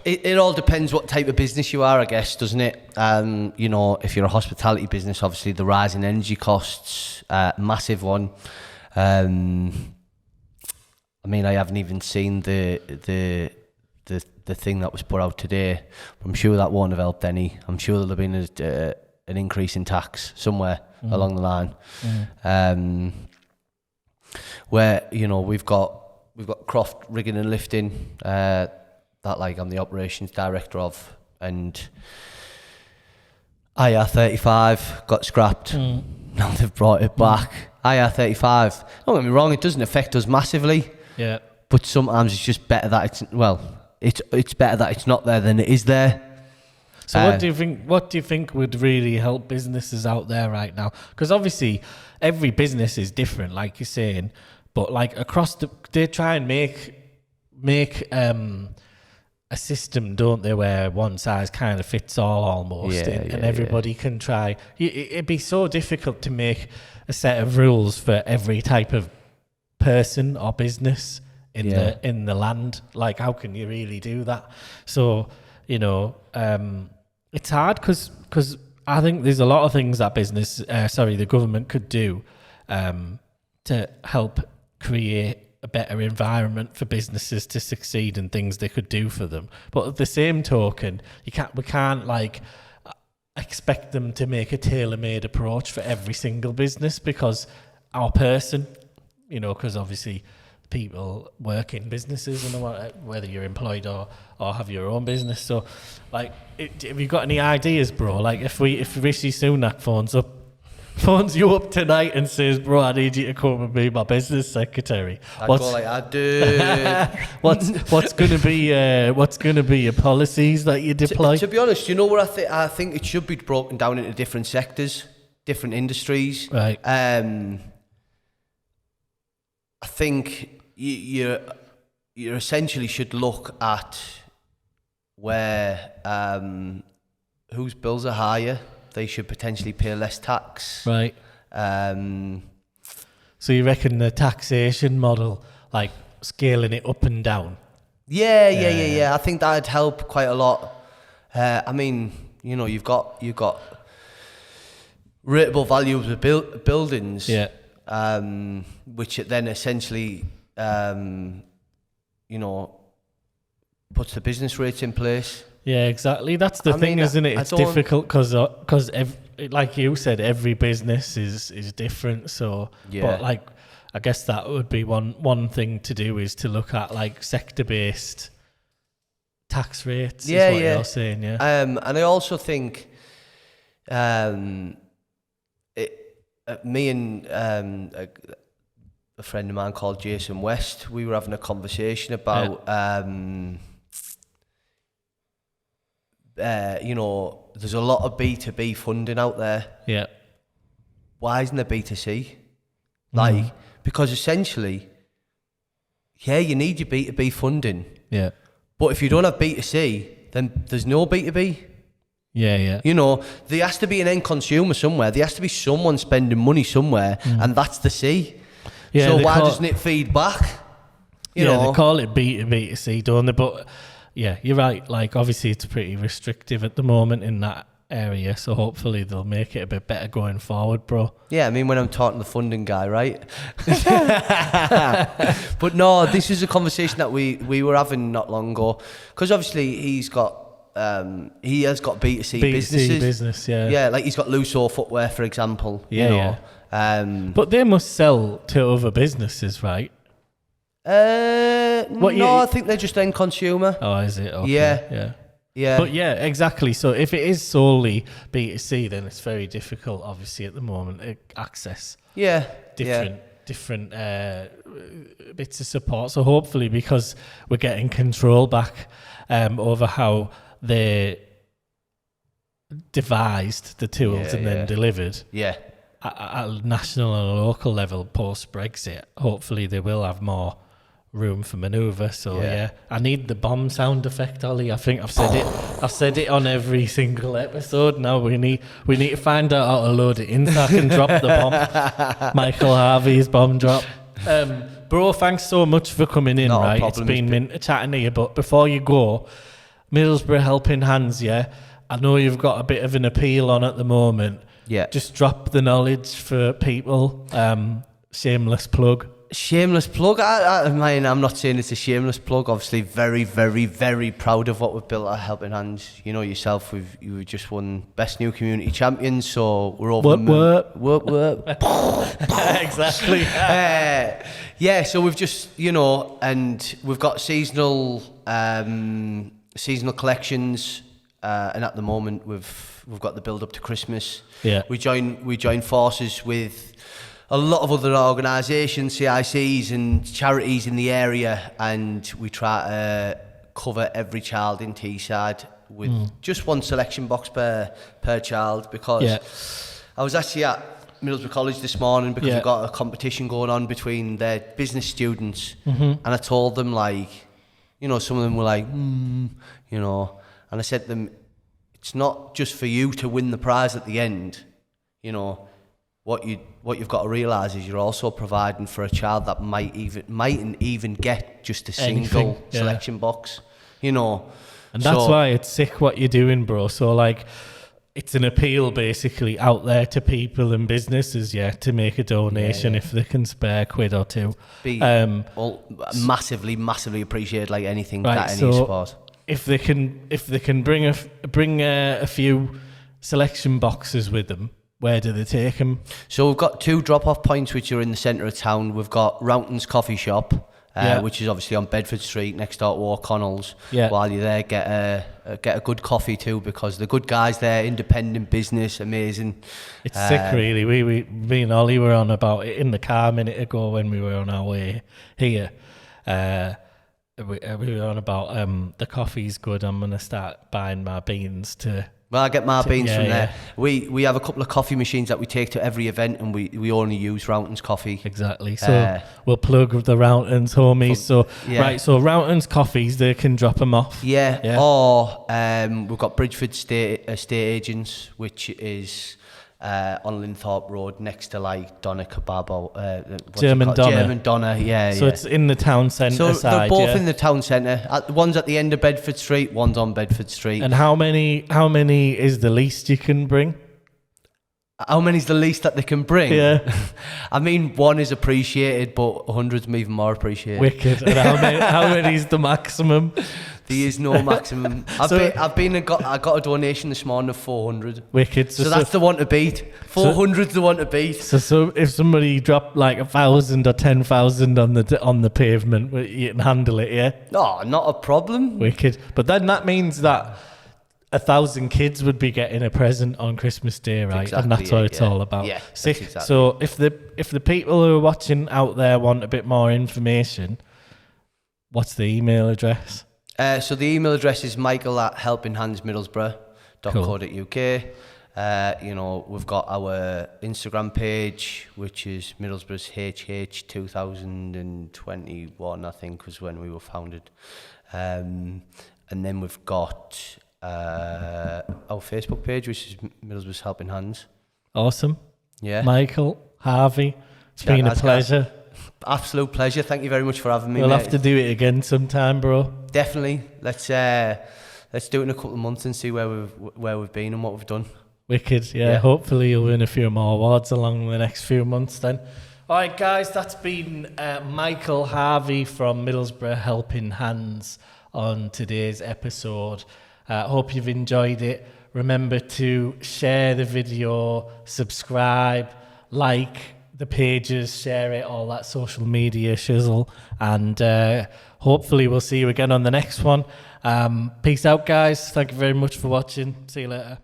It all depends what type of business you are, I guess, doesn't it? If you're a hospitality business, obviously the rise in energy costs, massive one. I haven't even seen the thing that was put out today. I'm sure that won't have helped any. I'm sure there'll have been an increase in tax somewhere along the line. Where we've got Croft Rigging and Lifting that I'm the operations director of, and IR35 got scrapped. Now they've brought it back. IR35. Don't get me wrong, it doesn't affect us massively. Yeah. But sometimes it's just better that it's better that it's not there than it is there. So what do you think would really help businesses out there right now? Because obviously every business is different, like you're saying, but across they try and make a system, don't they, where one size kind of fits all almost, and everybody can try. It'd be so difficult to make a set of rules for every type of person or business in the land. Like, how can you really do that? So it's hard because I think there's a lot of things that the government could do to help create a better environment for businesses to succeed and things they could do for them. But at the same token, we can't expect them to make a tailor-made approach for every single business, because our person, because obviously people work in businesses, and whether you're employed or have your own business. So, have you got any ideas, bro? If Rishi Sunak phones you up tonight and says, "Bro, I need you to come and be my business secretary," I do. what's gonna be your policies that you deploy? To be honest, you know what I think it should be broken down into different sectors, different industries. Right. I think you essentially should look at where whose bills are higher. They should potentially pay less tax. Right. So you reckon the taxation model, scaling it up and down? Yeah. I think that'd help quite a lot. You've got rateable values of buildings. Yeah. Which then essentially, puts the business rates in place. Yeah, exactly. That's the thing, isn't it? It's difficult because, like you said, every business is different. So, but I guess that would be one thing to do, is to look at sector-based tax rates. Is what you're saying, yeah. And I also think, me and a friend of mine called Jason West, we were having a conversation about, you know, there's a lot of B2B funding out there. Yeah. Why isn't there B2C? Like, because essentially, yeah, you need your B2B funding. Yeah. But if you don't have B2C, then there's no B2B. Yeah, yeah. You know, there has to be an end consumer somewhere. There has to be someone spending money somewhere, and that's the C. Yeah, so why doesn't it feed back? You know? They call it B2B2C, don't they? But yeah, you're right. Like, obviously, it's pretty restrictive at the moment in that area. So hopefully they'll make it a bit better going forward, bro. Yeah, I mean, when I'm talking to the funding guy, right? But no, this is a conversation that we were having not long ago. Because obviously he has got B2C businesses. Business, yeah. Yeah, like he's got Luso Footwear, for example. Yeah, you know. yeah. But they must sell to other businesses, right? I think they're just end consumer. Oh, is it? Okay. Yeah. Yeah. But yeah, exactly. So if it is solely B2C, then it's very difficult, obviously, at the moment to access different bits of support. So hopefully, because we're getting control back over how they devised the tools and then delivered. Yeah. At a national and a local level post Brexit, hopefully they will have more room for manoeuvre. So yeah, I need the bomb sound effect, Ollie. I think I've said it. I've said it on every single episode. Now we need to find out how to load it in so I can drop the bomb. Michael Harvey's bomb drop. Bro, thanks so much for coming in. Not a right, problem. it's been mint chatting to you. But before you go, Middlesbrough Helping Hands. Yeah, I know you've got a bit of an appeal on at the moment. Yeah. Just drop the knowledge for people. Shameless plug. Shameless plug. I mean, I'm not saying it's a shameless plug. Obviously, very, very, very proud of what we've built at Helping Hands. You know yourself, you just won Best New Community Champions, so we're over Work. Exactly. Yeah, so we've just, you know, and we've got seasonal collections, and at the moment we've got the build up to Christmas. Yeah. We join forces with a lot of other organisations, CICs and charities in the area, and we try to cover every child in Teesside with just one selection box per child, because I was actually at Middlesbrough College this morning because we've got a competition going on between their business students, and I told them, like, you know, some of them were like, you know, and I said to them, it's not just for you to win the prize at the end, you know. What you've got to realise is you're also providing for a child that mightn't even get just a single selection box, you know. And that's why it's sick what you're doing, bro. So like, it's an appeal basically out there to people and businesses, to make a donation if they can spare a quid or two. Massively appreciate like anything right, that any so support. If they can bring a few selection boxes with them, where do they take them? So we've got two drop-off points which are in the centre of town. We've got Rounton's Coffee Shop, which is obviously on Bedford Street next door to O'Connell's. Yeah. While you're there, get a good coffee too, because the good guys there, independent business, amazing. It's sick, really. Me and Ollie were on about it in the car a minute ago when we were on our way here. We were on about the coffee's good. I'm going to start buying my beans to... Well, I get my beans from there. We have a couple of coffee machines that we take to every event, and we only use Rounton's coffee. Exactly. So we'll plug the Rounton's homies. So so Rounton's coffees, they can drop them off. Yeah. Or we've got Bridgeford Estate Agents, which is on Linthorpe Road next to like Donna Kebab or German Donna. Yeah. So it's in the town centre so side. they're both in the town centre. One's at the end of Bedford Street, one's on Bedford Street. And how many is the least you can bring? How many's the least that they can bring? Yeah. I mean, one is appreciated, but 100's even more appreciated. Wicked. And how many is the maximum? There is no maximum. I got a donation this morning of 400. Wicked. So that's the one to beat. 400's the one to beat. So if somebody dropped like 1,000 or 10,000 on the pavement, you can handle it, yeah? No, not a problem. Wicked. But then that means that 1,000 kids would be getting a present on Christmas Day, right? Exactly, and that's what it's all about. Yeah, See, that's exactly so if the people who are watching out there want a bit more information, what's the email address? So the email address is michael@helpinghandsmiddlesbrough.co.uk. We've got our Instagram page, which is Middlesbrough's HH 2021, I think, was when we were founded. And then we've got our Facebook page, which is Middlesbrough's Helping Hands. Awesome. Yeah. Michael, Harvey, it's Shak, been a Asghar. pleasure. Absolute pleasure. Thank you very much for having me. We'll mate. have to do it again sometime, bro. Definitely. Let's do it in a couple of months and see where we've been and what we've done. Wicked, yeah. Hopefully you'll win a few more awards along the next few months then. All right, guys, that's been Michael Harvey from Middlesbrough Helping Hands on today's episode. Hope you've enjoyed it. Remember to share the video, subscribe, like the pages, share it, all that social media shizzle. And hopefully we'll see you again on the next one. Peace out, guys. Thank you very much for watching. See you later.